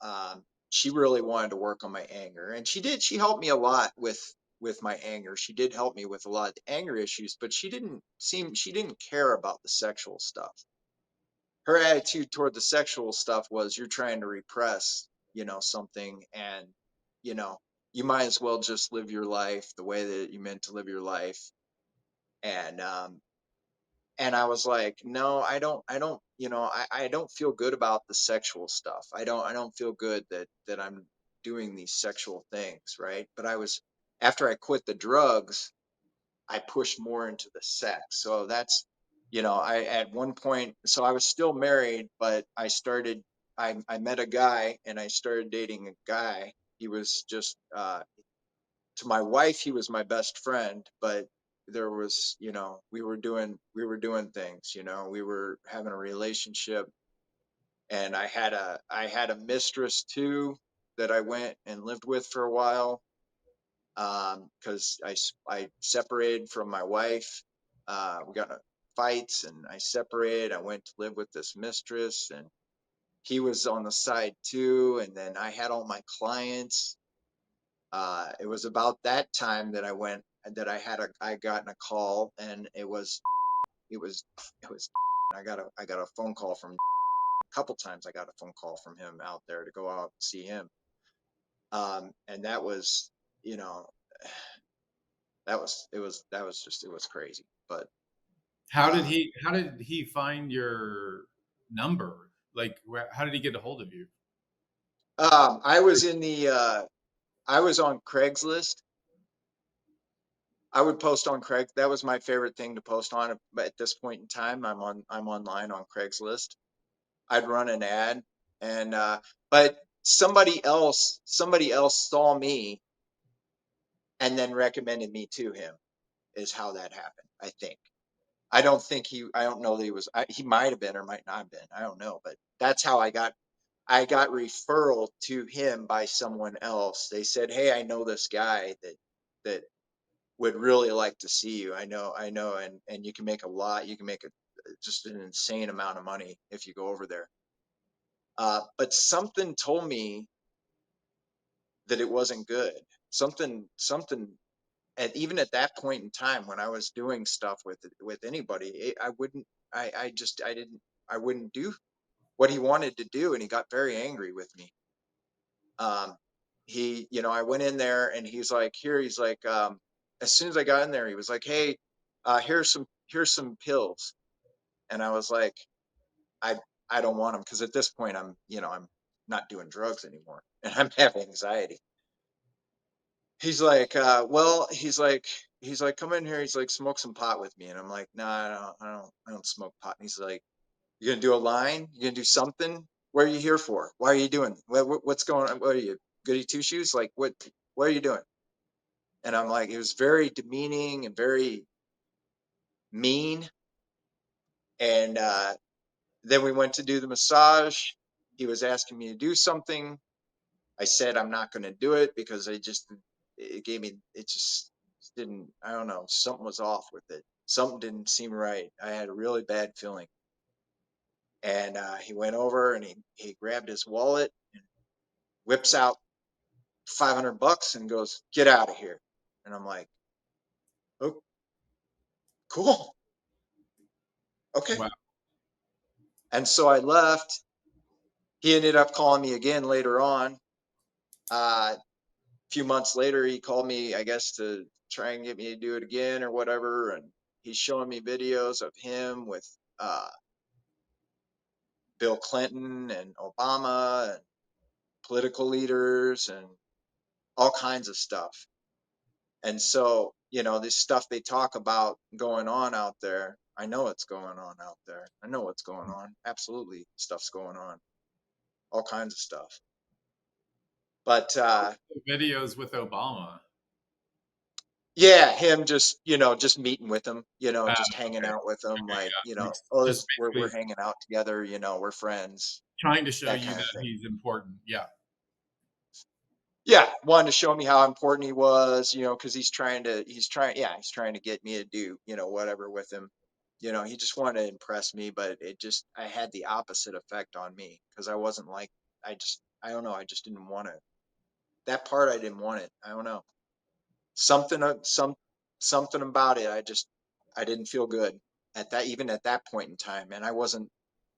she really wanted to work on my anger, and she did. She helped me a lot with my anger. She did help me with a lot of the anger issues, but she didn't care about the sexual stuff. Her attitude toward the sexual stuff was you're trying to repress, something, and you know, you might as well just live your life the way that you meant to live your life. And I was like, no, I don't feel good about the sexual stuff. I don't feel good that I'm doing these sexual things, right? But after I quit the drugs, I pushed more into the sex. So that's, I at one point, so I was still married, but I met a guy and I started dating a guy. He was just, to my wife, he was my best friend, but there was, we were doing things, we were having a relationship, and I had a mistress too that I went and lived with for a while, because I separated from my wife. We got in fights and I separated. I went to live with this mistress, and he was on the side too. And then I had all my clients. It was about that time that I got in a call, and it was I got a phone call from a couple times. I got a phone call from him out there to go out and see him. And that was, you know, it was crazy. But um, How did he find your number? Like, how did he get a hold of you? I was I was on Craigslist. I would post on Craig. That was my favorite thing to post on. But at this point in time, I'm online on Craigslist. I'd run an ad, and but somebody else saw me and then recommended me to him. is how that happened. I think. I don't think I don't know that he was, he might have been or might not have been. I don't know, but that's how I got referral to him by someone else. They said, "Hey, I know this guy that would really like to see you. I know, and you can make a lot. You can make just an insane amount of money if you go over there." But something told me that it wasn't good. Something at even at that point in time when I was doing stuff with anybody, I wouldn't. I didn't. I wouldn't do what he wanted to do, and he got very angry with me. Um, I went in there and he's like, here, he's like, as soon as I got in there, he was like, "Hey, here's some pills," and I was like, I I don't want them because at this point I'm not doing drugs anymore and I'm having anxiety. He's like, well, he's like, "Come in here." He's like, "Smoke some pot with me," and I'm like, "No, I don't smoke pot." And he's like, "You gonna do a line? You gonna do something? What are you here for? Why are you doing? What's going on? What are you, goody two shoes? Like what are you doing?" And I'm like, it was very demeaning and very mean. And then we went to do the massage. He was asking me to do something. I said I'm not going to do it because it gave me, it just didn't, I don't know, something was off with it. Something didn't seem right. I had a really bad feeling. And he went over and he grabbed his wallet and whips out $500 and goes, "Get out of here." And I'm like, "Oh, cool. Okay." Wow. And so I left. He ended up calling me again later on. A few months later, he called me, I guess, to try and get me to do it again or whatever. And he's showing me videos of him with uh, Bill Clinton and Obama and political leaders and all kinds of stuff. And so, this stuff they talk about going on out there, I know it's going on out there. I know what's going on. Absolutely, stuff's going on. All kinds of stuff. But Videos with Obama. yeah, him just meeting with him, just hanging Okay. out with him, Okay. like, Yeah. Like, oh, just this we're basically hanging out together, we're friends, trying to show that you kind of that thing. he's important. Yeah. Yeah, wanted to show me how important he was, because he's trying to get me to do, whatever with him. He just wanted to impress me, but I had the opposite effect on me because I wasn't like, I don't know, I just didn't want it. That part I didn't want it. I don't know. Something, something about it. I didn't feel good even at that point in time. And I wasn't,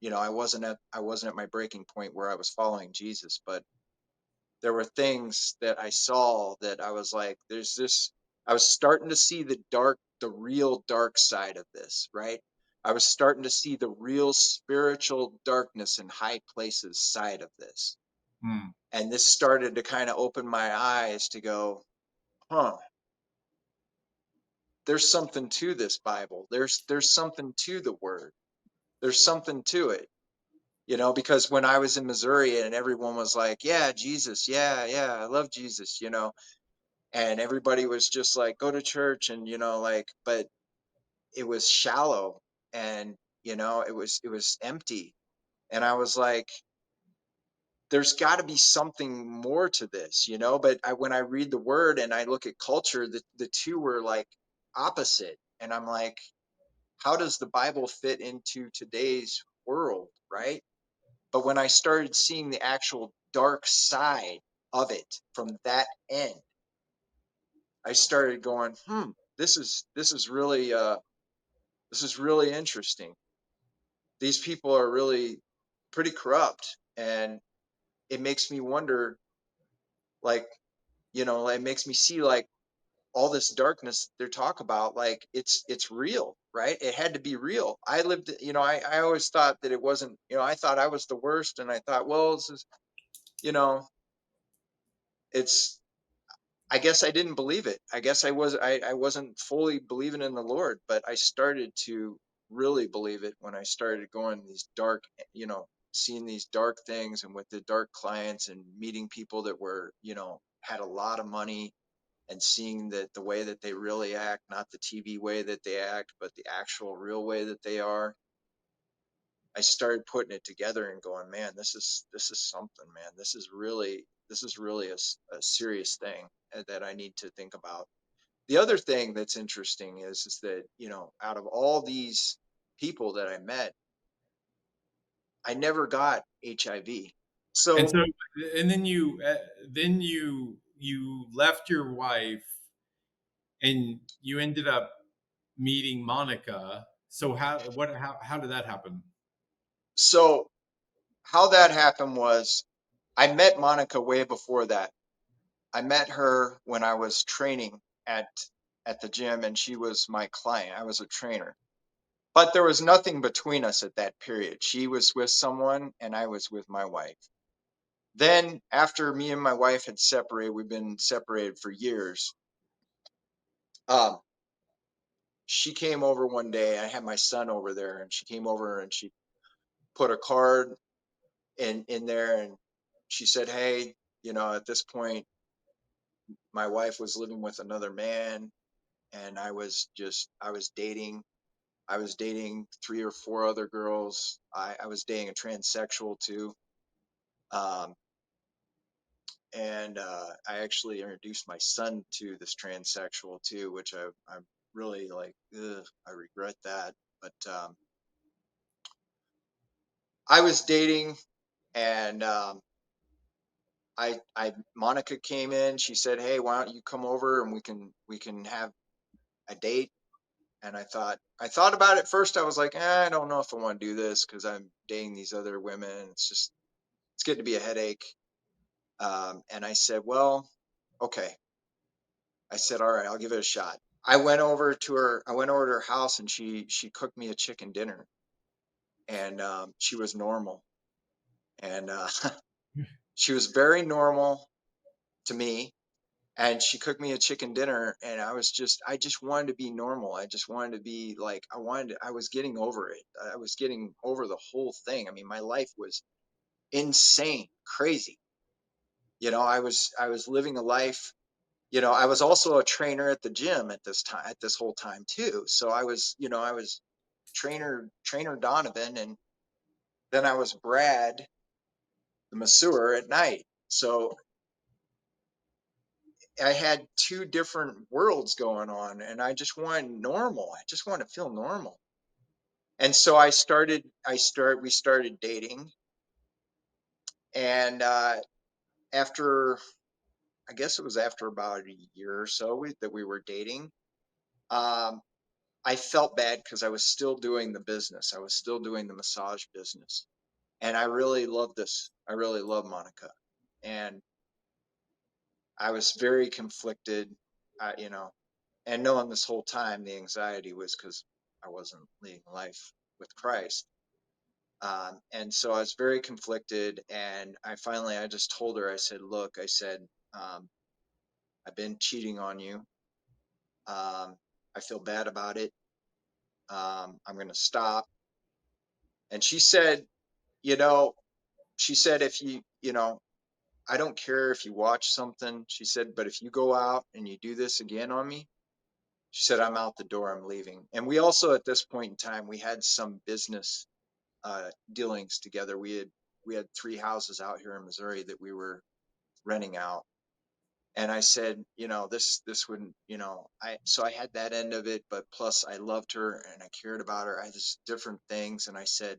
I wasn't at my breaking point where I was following Jesus, but there were things that I saw that I was like, I was starting to see the real dark side of this, right? I was starting to see the real spiritual darkness in high places side of this. Mm. And this started to kind of open my eyes to go, huh, there's something to this Bible. There's something to the word. There's something to it. Because when I was in Missouri and everyone was like, "Yeah, Jesus, yeah, yeah, I love Jesus," and everybody was just like, "Go to church," and like, but it was shallow, and it was empty, and I was like, there's got to be something more to this, but when I read the word and I look at culture, the two were like opposite, and I'm like, how does the Bible fit into today's world, right? But when I started seeing the actual dark side of it from that end, I started going, this is really interesting. These people are really pretty corrupt, and it makes me wonder, like, it makes me see like all this darkness they're talk about, like it's real, right? It had to be real. I lived, I always thought that it wasn't, I thought I was the worst, and I thought, well, this is, you know, it's I guess I didn't believe it. I guess I wasn't fully believing in the Lord, but I started to really believe it when I started going these dark, seeing these dark things and with the dark clients and meeting people that were, had a lot of money and seeing that the way that they really act, not the TV way that they act, but the actual real way that they are, I started putting it together and going, man, this is something, man. This is really a serious thing that I need to think about. The other thing that's interesting is that, out of all these people that I met, I never got HIV. And So so, and then you left your wife, and you ended up meeting Monica. So how did that happen? so how that happened was I met Monica way before that. I met her when I was training at at the gym, and she was my client. I was a trainer. But there was nothing between us at that period. She was with someone and I was with my wife. Then after me and my wife had separated, we've been separated for years. Um, she came over one day. I had my son over there, and she came over and she put a card in there, and she said, "Hey, at this point, my wife was living with another man, and I was dating three or four other girls. I was dating a transsexual too. Um, and I actually introduced my son to this transsexual too, which I'm really like, ugh, I regret that. But I was dating, and Monica came in. She said, "Hey, why don't you come over and we can have a date?" And I thought about it first. I was like, I don't know if I want to do this because I'm dating these other women. It's getting to be a headache. And I said, well, okay. I said, all right, I'll give it a shot. I went over to her house, and she cooked me a chicken dinner, and she was normal, and she was very normal to me. And she cooked me a chicken dinner, and I just wanted to be normal. I just wanted to be like, I was getting over it. I was getting over the whole thing. I mean, my life was insane, crazy. I was living a life. I was also a trainer at the gym at this whole time too. So I was trainer Donovan, and then I was Brad, the masseur at night. So I had two different worlds going on, and I just wanted normal. I just wanted to feel normal. And so we started dating, and after, I guess it was after about a year or so that we were dating, um, I felt bad because I was still doing the business. I was still doing the massage business. And I really love this. I really love Monica. And I was very conflicted, you know, and knowing this whole time the anxiety was because I wasn't leading life with Christ. And so I was very conflicted. And I just told her, I said, look, I said, um, I've been cheating on you. I feel bad about it. I'm going to stop. And you know, she said, if I don't care if you watch something. She said, but if you go out and you do this again on me, she said, I'm out the door. I'm leaving. And we also, at this point in time, we had some business dealings together. We had three houses out here in Missouri that we were renting out. And I said, this wouldn't, so I had that end of it, but plus I loved her and I cared about her. I just different things. And I said,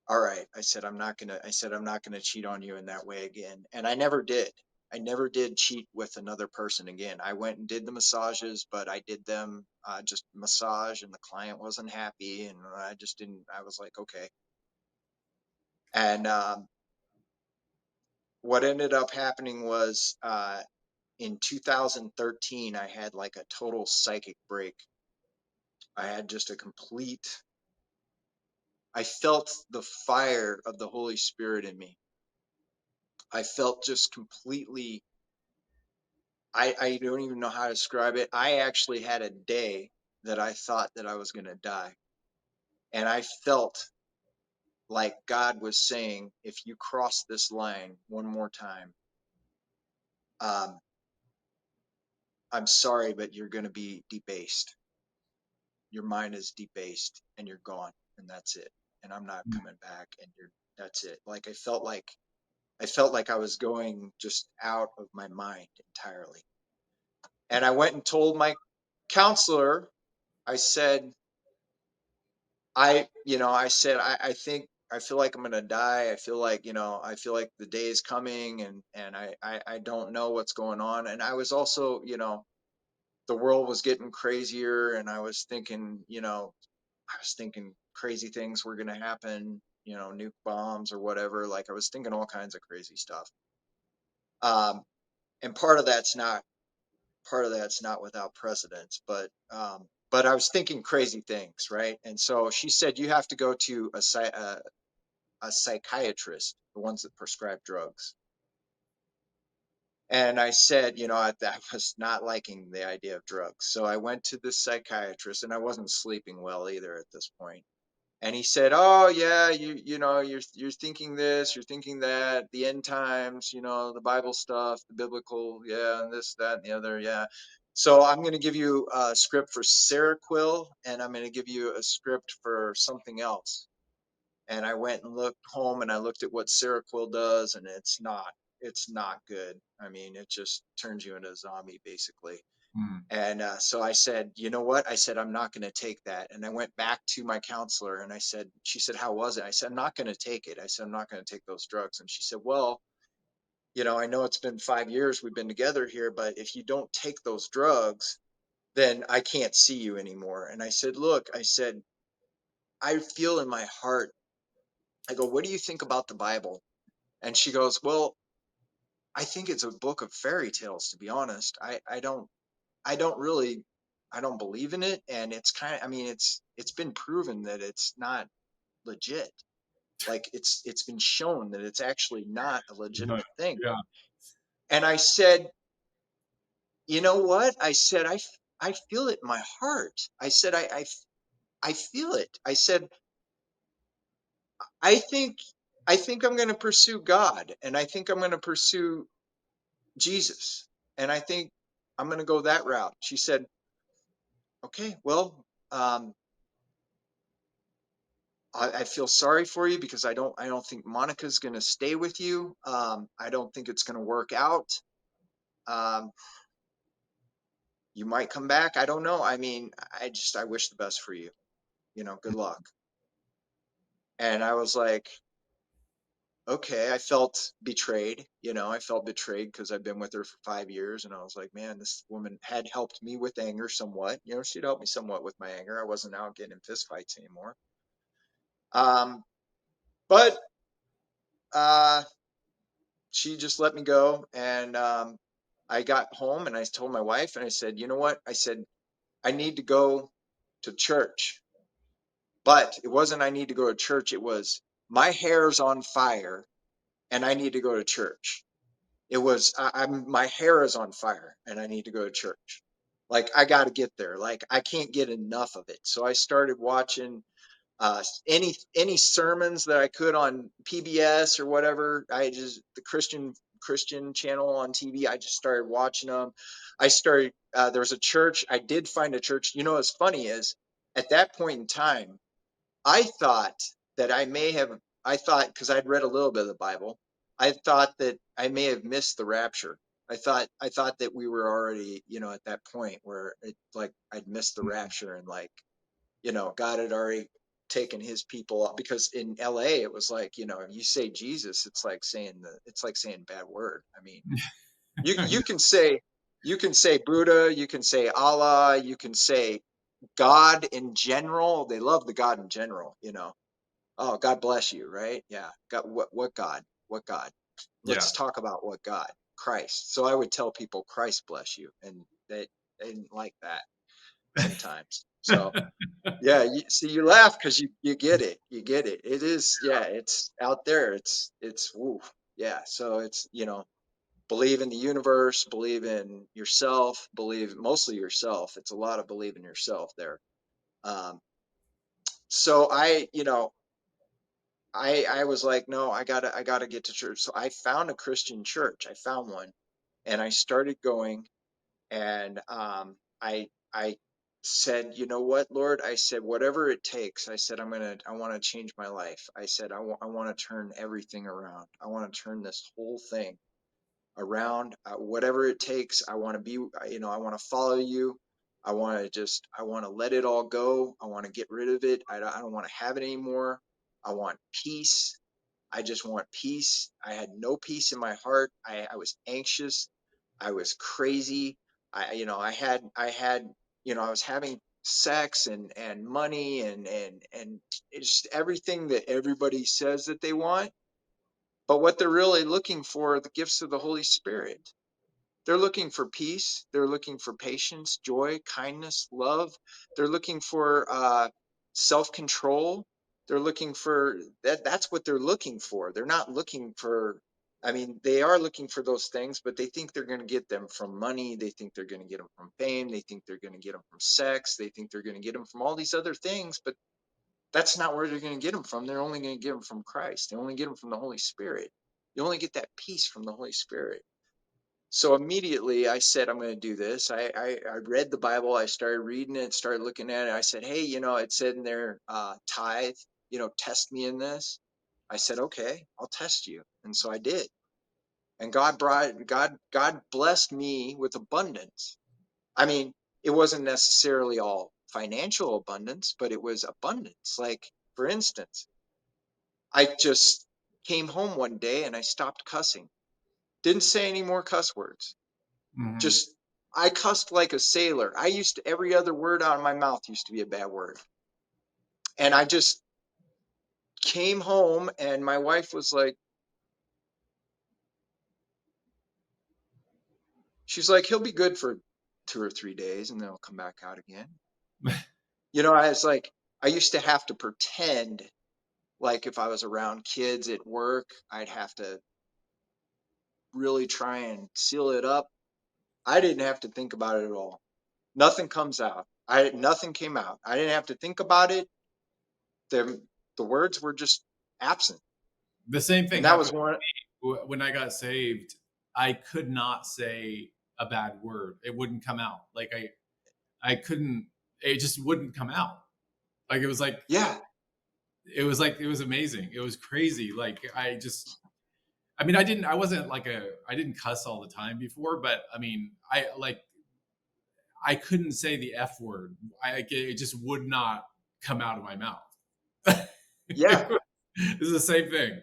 all right, I'm not gonna cheat on you in that way again. And I never did. I never did cheat with another person again. I went and did the massages, but I did them just massage, and the client wasn't happy, and I just didn't. I was like, okay. And what ended up happening was in 2013, I had like a total psychic break. I had just a complete. I felt the fire of the Holy Spirit in me. I felt just completely. I don't even know how to describe it. I actually had a day that I thought that I was going to die. And I felt like God was saying, if you cross this line one more time, um, I'm sorry, but you're going to be debased. Your mind is debased and you're gone and that's it. And I'm not coming back and that's it. Like I felt like I was going just out of my mind entirely. And I went and told my counselor, I said, I think I feel like I'm gonna die. I feel like, I feel like the day is coming and I don't know what's going on. And I was also, the world was getting crazier and I was thinking crazy things were gonna happen, nuke bombs or whatever. Like I was thinking all kinds of crazy stuff. Um, and part of that's not without precedence, but I was thinking crazy things, right? And so she said you have to go to a psychiatrist, the ones that prescribe drugs. And I said, I was not liking the idea of drugs. So I went to this psychiatrist and I wasn't sleeping well either at this point. And he said, "Oh yeah, you're thinking this, you're thinking that, the end times, the Bible stuff, the biblical, yeah, and this, that, and the other, yeah. So I'm going to give you a script for Seroquel, and I'm going to give you a script for something else." And I went and looked home, and I looked at what Seroquel does, and it's not good. I mean, it just turns you into a zombie, basically. Mm. And so I said, you know what? I said, I'm not going to take that. And I went back to my counselor and she said, how was it? I said, I'm not going to take it. I said, I'm not going to take those drugs. And she said, well, I know it's been 5 years we've been together here, but if you don't take those drugs, then I can't see you anymore. And I said, look, I said, I feel in my heart. I go, what do you think about the Bible? And she goes, well, I think it's a book of fairy tales, to be honest. I don't really I don't believe in it, and it's kind of, I mean, it's been proven that it's not legit. Like it's been shown that it's actually not a Yeah. legitimate thing. Yeah. And I said, you know what? I said, I feel it in my heart. I said, I feel it. I said, I think I think I'm going to pursue God, and I think I'm going to pursue Jesus, and I think I'm going to go that route. She said, okay, well, I feel sorry for you because I don't think Monica's going to stay with you. I don't think it's going to work out. Um, you might come back. I don't know. I mean, I wish the best for you. Good luck. And I was like, okay. I felt betrayed. I felt betrayed because I've been with her for 5 years, and I was like, man, this woman had helped me with anger somewhat. She'd helped me somewhat with my anger. I wasn't out getting in fistfights anymore. Um, but uh, she just let me go, and I got home and I told my wife and I said, you know what? I said, I need to go to church. But it wasn't I need to go to church. It was my hair's on fire and I need to go to church. It was my hair is on fire and I need to go to church. Like I got to get there. Like I can't get enough of it. So I started watching any sermons that I could on PBS or whatever. The Christian channel on TV. I just started watching them. I started. There was a church. I did find a church. What's funny is at that point in time, I thought that I may have. I thought because I'd read a little bit of the Bible, I thought that I may have missed the rapture. I thought that we were already, at that point where like I'd missed the rapture and like God had already taken his people up because in LA it was like, if you say Jesus, it's like saying bad word. I mean, you can say Buddha, you can say Allah, you can say God in general. They love the God in general. Oh, God bless you, right? Yeah. God, what God? What God? Yeah. Let's talk about what God. Christ. So I would tell people Christ bless you, and they didn't like that sometimes. So yeah, see, you laugh because you get it. You get it. It is, yeah, it's out there. It's woo. Yeah. So it's, believe in the universe, believe in yourself, believe mostly yourself. It's a lot of believe in yourself there. Um, so I was like, no, I gotta get to church. So I found a Christian church. I found one and I started going And I said, you know what, Lord? I said, whatever it takes. I said, I want to change my life. I said, I want to turn everything around. I want to turn this whole thing around. Whatever it takes. I want to be, I want to follow you. I want to let it all go. I want to get rid of it. I don't want to have it anymore. I want peace. I just want peace. I had no peace in my heart. I was anxious. I was crazy. I was having sex and money and it's everything that everybody says that they want. But what they're really looking for are the gifts of the Holy Spirit. They're looking for peace. They're looking for patience, joy, kindness, love. They're looking for self-control. They're looking for that. That's what they're looking for. They're not looking for, I mean, they are looking for those things, but they think they're going to get them from money. They think they're going to get them from fame. They think they're going to get them from sex. They think they're going to get them from all these other things, but that's not where they're going to get them from. They're only going to get them from Christ. They only get them from the Holy Spirit. You only get that peace from the Holy Spirit. So immediately I said, I'm going to do this. I read the Bible. I started reading it, started looking at it. I said, hey, it said in there, tithe, test me in this. I said, okay, I'll test you. And so I did. And God blessed me with abundance. I mean, it wasn't necessarily all financial abundance, but it was abundance. Like, for instance, I just came home one day and I stopped cussing. Didn't say any more cuss words. Hmm. Just I cussed like a sailor. Every other word out of my mouth used to be a bad word. And I just came home and my wife was like, she's like, he'll be good for 2 or 3 days and then he'll come back out again. I was like, I used to have to pretend like if I was around kids at work, I'd have to really try and seal it up. I didn't have to think about it at all. Nothing comes out. Nothing came out. I didn't have to think about it. The the words were just absent. The same thing And that happened was one. when I got saved. I could not say a bad word. It wouldn't come out. Like I couldn't. It just wouldn't come out. Like Yeah, it was amazing. It was crazy. Like I wasn't like I didn't cuss all the time before, but I mean, I couldn't say the F word. It just would not come out of my mouth. yeah, It's the same thing.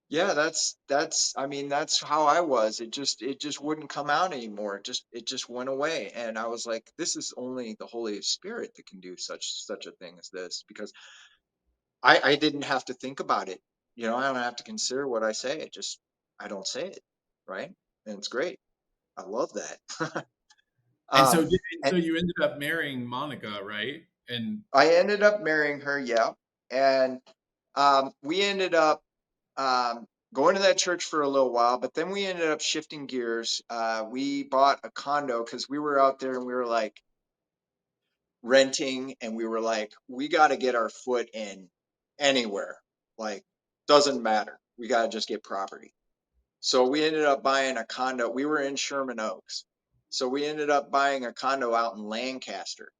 yeah. That's. I mean, that's how I was. It just wouldn't come out anymore. It just went away. And I was like, this is only the Holy Spirit that can do such a thing as this, because I didn't have to think about it. I don't have to consider what I say. I don't say it, right? And it's great. I love that. And so, um, and you ended up marrying Monica, right? And I ended up marrying her. Yeah, and we ended up going to that church for a little while, but then we ended up shifting gears. We bought a condo because we were out there and we were like renting, and we were like, we got to get our foot in anywhere. Like, doesn't matter. We got to just get property. So we ended up buying a condo. We were in Sherman Oaks. So we ended up buying a condo out in Lancaster.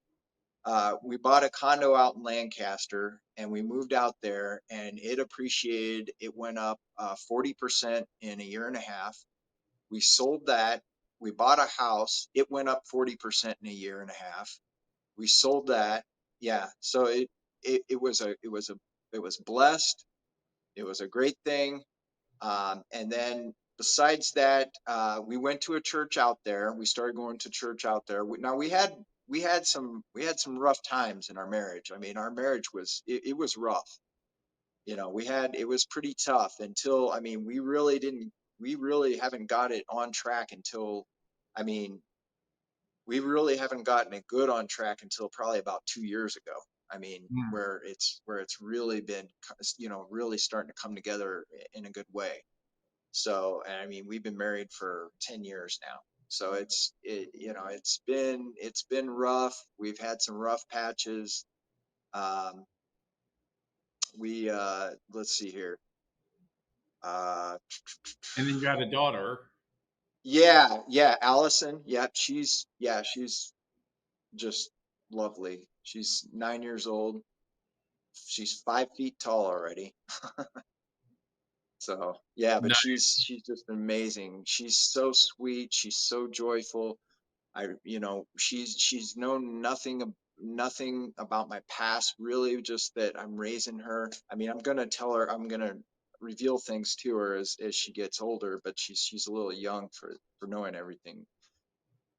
We bought a condo out in Lancaster and we moved out there, and it appreciated. It went up 40% in a year and a half. We sold that. We bought a house. It went up 40% in a year and a half. We sold that. Yeah. So it was blessed. It was a great thing. And then besides that, we went to a church out there. We started going to church out there. Now we had some rough times in our marriage. I mean, our marriage it was rough. It was pretty tough until, I mean, we really haven't got it on track until, I mean, we really haven't gotten it good on track until probably about 2 years ago. I mean, mm, where it's really been, really starting to come together in a good way. So, and I mean, we've been married for 10 years now. So it's been rough. We've had some rough patches. Um, let's see here. Uh, then you had a daughter. Yeah, yeah, Allison. Yep, she's just lovely. She's 9 years old. She's 5 feet tall already. So yeah, but Nice. she's just amazing. She's so sweet. She's so joyful. She's known nothing about my past really, just that I'm raising her. I mean, I'm gonna tell her, I'm gonna reveal things to her as she gets older, but she's a little young for knowing everything.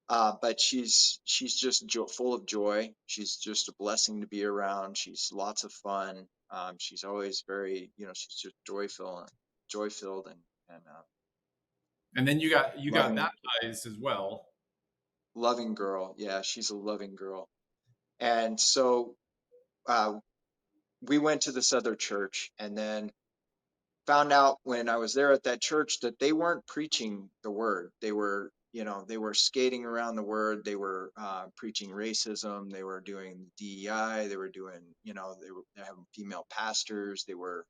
But she's just full of joy. She's just a blessing to be around. She's lots of fun. She's always very, she's just joy filled and And then you got loving baptized as well. loving girl. Yeah, she's a loving girl. And so uh, we went to this other church, and then found out when I was there at that church that they weren't preaching the word. They were skating around the word. They were preaching racism. They were doing DEI. They were doing, they having female pastors. They were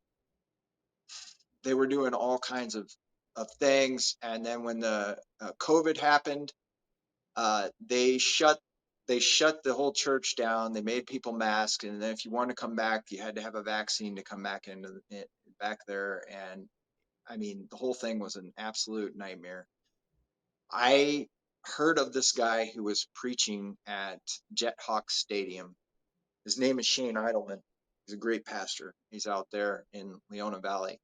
doing all kinds of things. And then when the COVID happened, they shut the whole church down. They made people mask, and then if you wanted to come back, you had to have a vaccine to come back back there. And I mean, the whole thing was an absolute nightmare. I heard of this guy who was preaching at Jet Hawk Stadium. His name is Shane Idleman. He's a great pastor. He's out there in Leona Valley.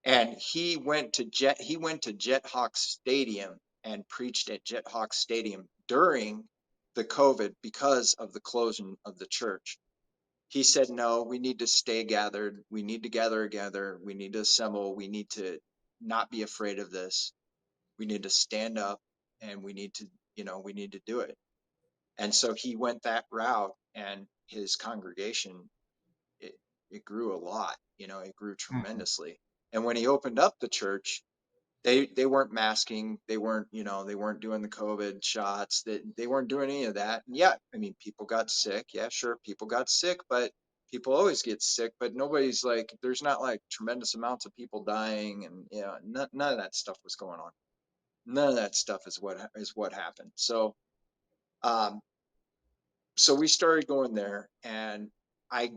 And he went to Jet Hawk Stadium and preached at Jet Hawk Stadium during the COVID because of the closing of the church. He said, no, we need to stay gathered. We need to gather together. We need to assemble. We need to not be afraid of this. We need to stand up, and we need to do it. And so he went that route, and his congregation, it, it grew a lot, it grew Mhm. tremendously. And when he opened up the church, they weren't masking, they weren't doing the COVID shots, they weren't doing any of that. And yeah, I mean, people got sick. Yeah, sure, people got sick, but people always get sick. But nobody's like, there's not like tremendous amounts of people dying, and none of that stuff was going on. None of that stuff is what happened. Um, so we started going there, and I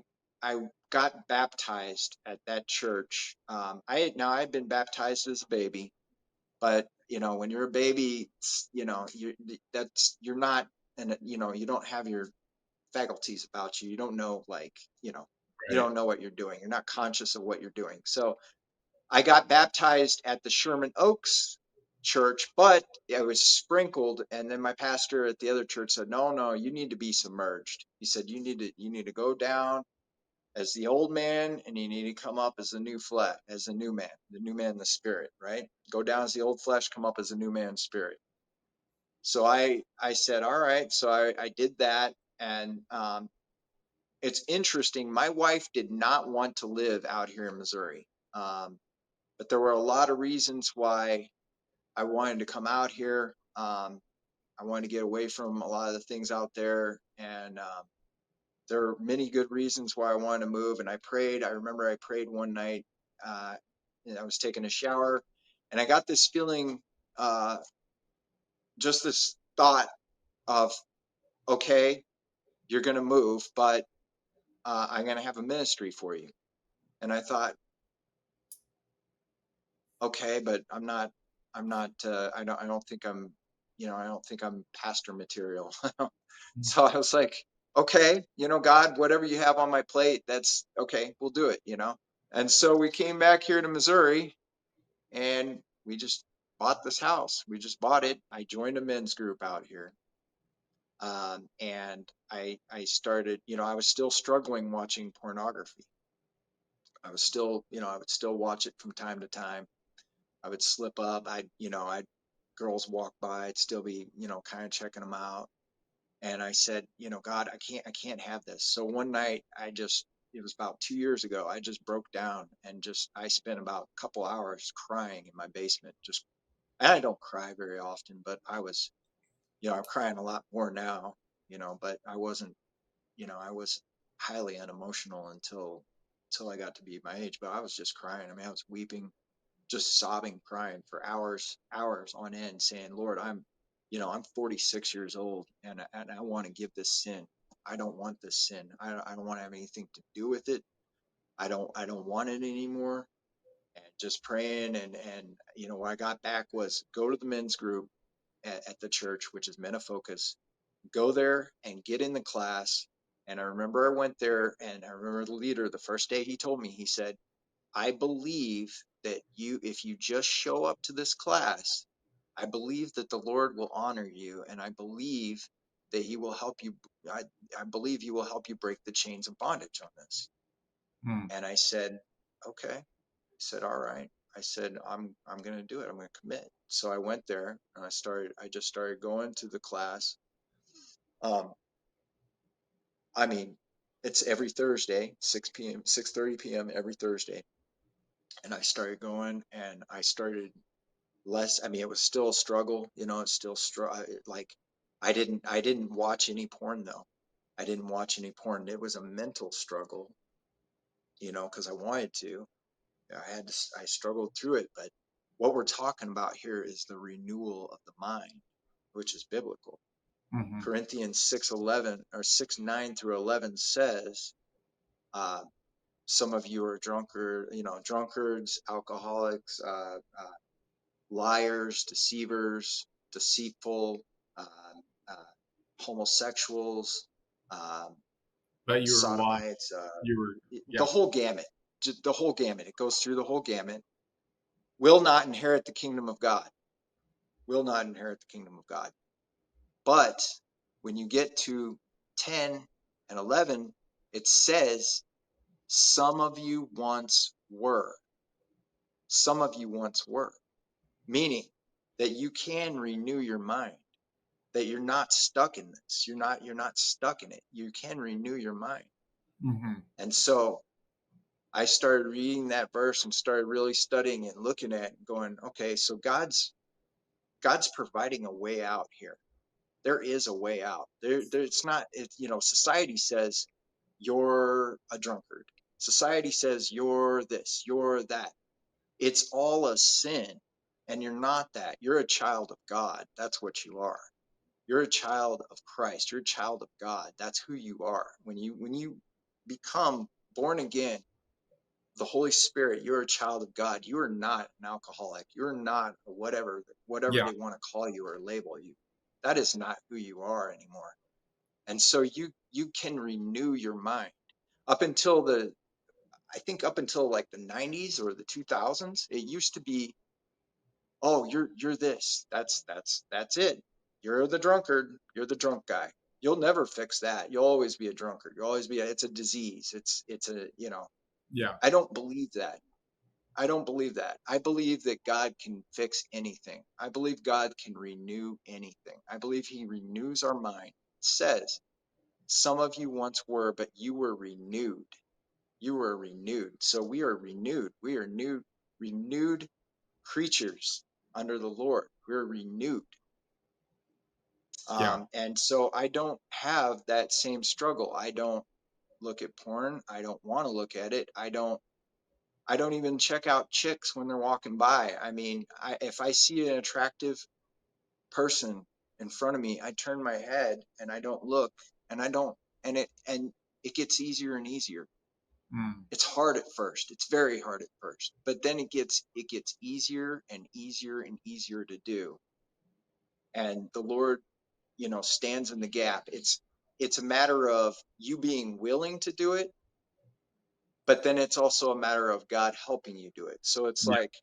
I got baptized at that church. I had been baptized as a baby, but when you're a baby, you're not, and you don't have your faculties about you. You don't know, like, you Right. don't know what you're doing. You're not conscious of what you're doing. So I got baptized at the Sherman Oaks church, but I was sprinkled. And then my pastor at the other church said, no, no, you need to be submerged. He said, you need to go down as the old man, and you need to come up as the new flesh, as the new man in the spirit, right? Go down as the old flesh, come up as a new man spirit. So I said, all right. So I did that. And it's interesting. My wife did not want to live out here in Missouri. But there were a lot of reasons why I wanted to come out here. I wanted to get away from a lot of the things out there, and there are many good reasons why I wanted to move. And I prayed. I remember I prayed one night, uh, and I was taking a shower, and I got this feeling, uh, just this thought of, okay, you're going to move, but I'm going to have a ministry for you. And I thought, okay, but I don't think I'm pastor material. So I was like, okay, God, whatever you have on my plate, that's okay, we'll do it. And so we came back here to Missouri, and we just bought this house. We just bought it. I joined a men's group out here. And I started, I was still struggling watching pornography. I would still watch it from time to time. I would slip up. I'd girls walk by. I'd still be, kind of checking them out. And I said, God, I can't have this. So one night, it was about 2 years ago. I just broke down, and I spent about a couple hours crying in my basement. And I don't cry very often, but I'm crying a lot more now, but I wasn't, I was highly unemotional until I got to be my age, but I was just crying. I mean, I was weeping, just sobbing, crying for hours on end, saying, Lord, I'm 46 years old, and I want to give this sin. I don't want this sin. I don't want to have anything to do with it. I don't want it anymore. And just praying, and what I got back was go to the men's group at the church, which is Men of Focus. Go there and get in the class. And I remember I went there, and I remember the leader, the first day he told me, he said, I believe that if you just show up to this class, I believe that the Lord will honor you, and I believe that He will help you. I believe He will help you break the chains of bondage on this. Mm. And I said, okay. I said, all right. I said, I'm going to do it. I'm going to commit. So I went there, and I just started going to the class. I mean, it's every Thursday, 6:30 p.m. every Thursday. And I started going, and I started less. I mean, it was still a struggle, it's still like I didn't watch any porn though. I didn't watch any porn. It was a mental struggle, because I wanted to. I struggled through it, but what we're talking about here is the renewal of the mind, which is biblical. Hmm. Corinthians 6:11 or 6:9 through 11 says, uh, some of you are drunkards, alcoholics, liars, deceivers, deceitful, uh, uh, homosexuals, um, But you were lost. sodomites, You were, the yeah. whole gamut, the whole gamut. It goes through the whole gamut. Will not inherit the kingdom of God. Will not inherit the kingdom of God. But when you get to 10 and 11, it says, some of you once were. Some of you once were. Meaning that you can renew your mind, that you're not stuck in this. You're not stuck in it. You can renew your mind. Hmm. And so I started reading that verse and started really studying and looking at it and going, okay, so God's providing a way out here. There is a way out. It's not, society says you're a drunkard. Society says you're this, you're that. It's all a sin. And you're not that. You're a child of God. That's what you are. You're a child of Christ. You're a child of God. That's who you are. When you become born again, the Holy Spirit, you're a child of God. You are not an alcoholic. You're not a whatever Yeah. they want to call you or label you. That is not who you are anymore. And so you can renew your mind. Up until I think up until like the 90s or the 2000s, it used to be, oh, you're this. That's it. You're the drunkard. You're the drunk guy. You'll never fix that. You'll always be a drunkard. You'll always be it's a disease. It's a, Yeah. I don't believe that. I don't believe that. I believe that God can fix anything. I believe God can renew anything. I believe He renews our mind. It says, some of you once were, but you were renewed. You were renewed. So we are renewed. We are renewed creatures under the Lord. We're renewed. Yeah. And so I don't have that same struggle. I don't look at porn. I don't want to look at it. I don't even check out chicks when they're walking by. I mean, if I see an attractive person in front of me, I turn my head and I don't look, and I don't, and it gets easier and easier. Mm. It's hard at first. It's very hard at first, but then it gets easier and easier and easier to do. And the Lord, stands in the gap. It's a matter of you being willing to do it, but then it's also a matter of God helping you do it. So it's Yeah. like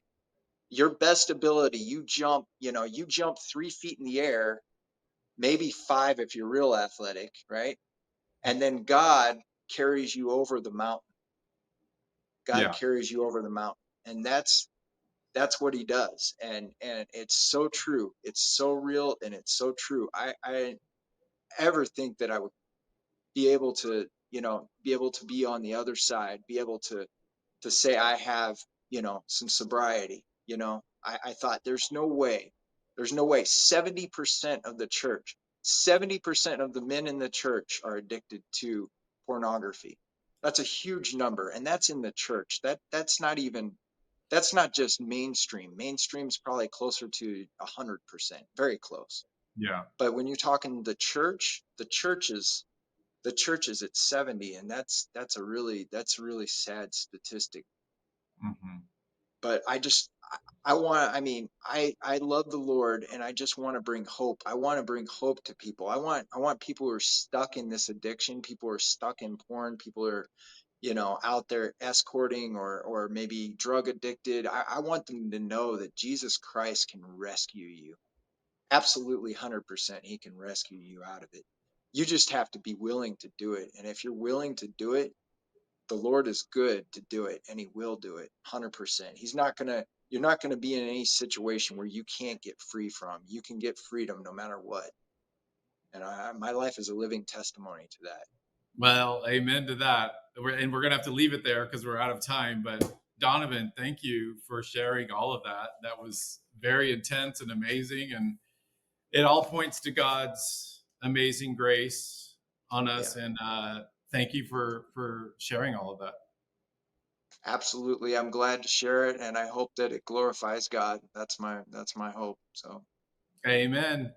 your best ability, you jump 3 feet in the air, maybe 5 if you're real athletic, right? And then God carries you over the mountain. God Yeah. carries you over the mountain. And that's what He does. And it's so true. It's so real, and it's so true. I ever think that I would be able to, be on the other side, be able to say I have, some sobriety. I thought there's no way 70% of the church, 70% of the men in the church are addicted to pornography. That's a huge number, and that's in the church. That's not even that's not just mainstream. Mainstream's probably closer to 100%, very close. Yeah. But when you're talking the church is at 70, and that's a really sad statistic. Hmm. But I love the Lord, and I just want to bring hope. I want to bring hope to people. I want people who are stuck in this addiction, people who are stuck in porn, people who are, out there escorting or maybe drug addicted. I want them to know that Jesus Christ can rescue you. Absolutely 100%. He can rescue you out of it. You just have to be willing to do it. And if you're willing to do it, the Lord is good to do it, and he will do it 100%. You're not going to be in any situation where you can't get free from. You can get freedom no matter what. And my life is a living testimony to that. Well, amen to that. And we're going to have to leave it there because we're out of time. But Donovan, thank you for sharing all of that. That was very intense and amazing. And it all points to God's amazing grace on Yeah, us. And thank you for sharing all of that. absolutely. I'm glad to share it, and I hope that it glorifies God. That's my hope. So Amen.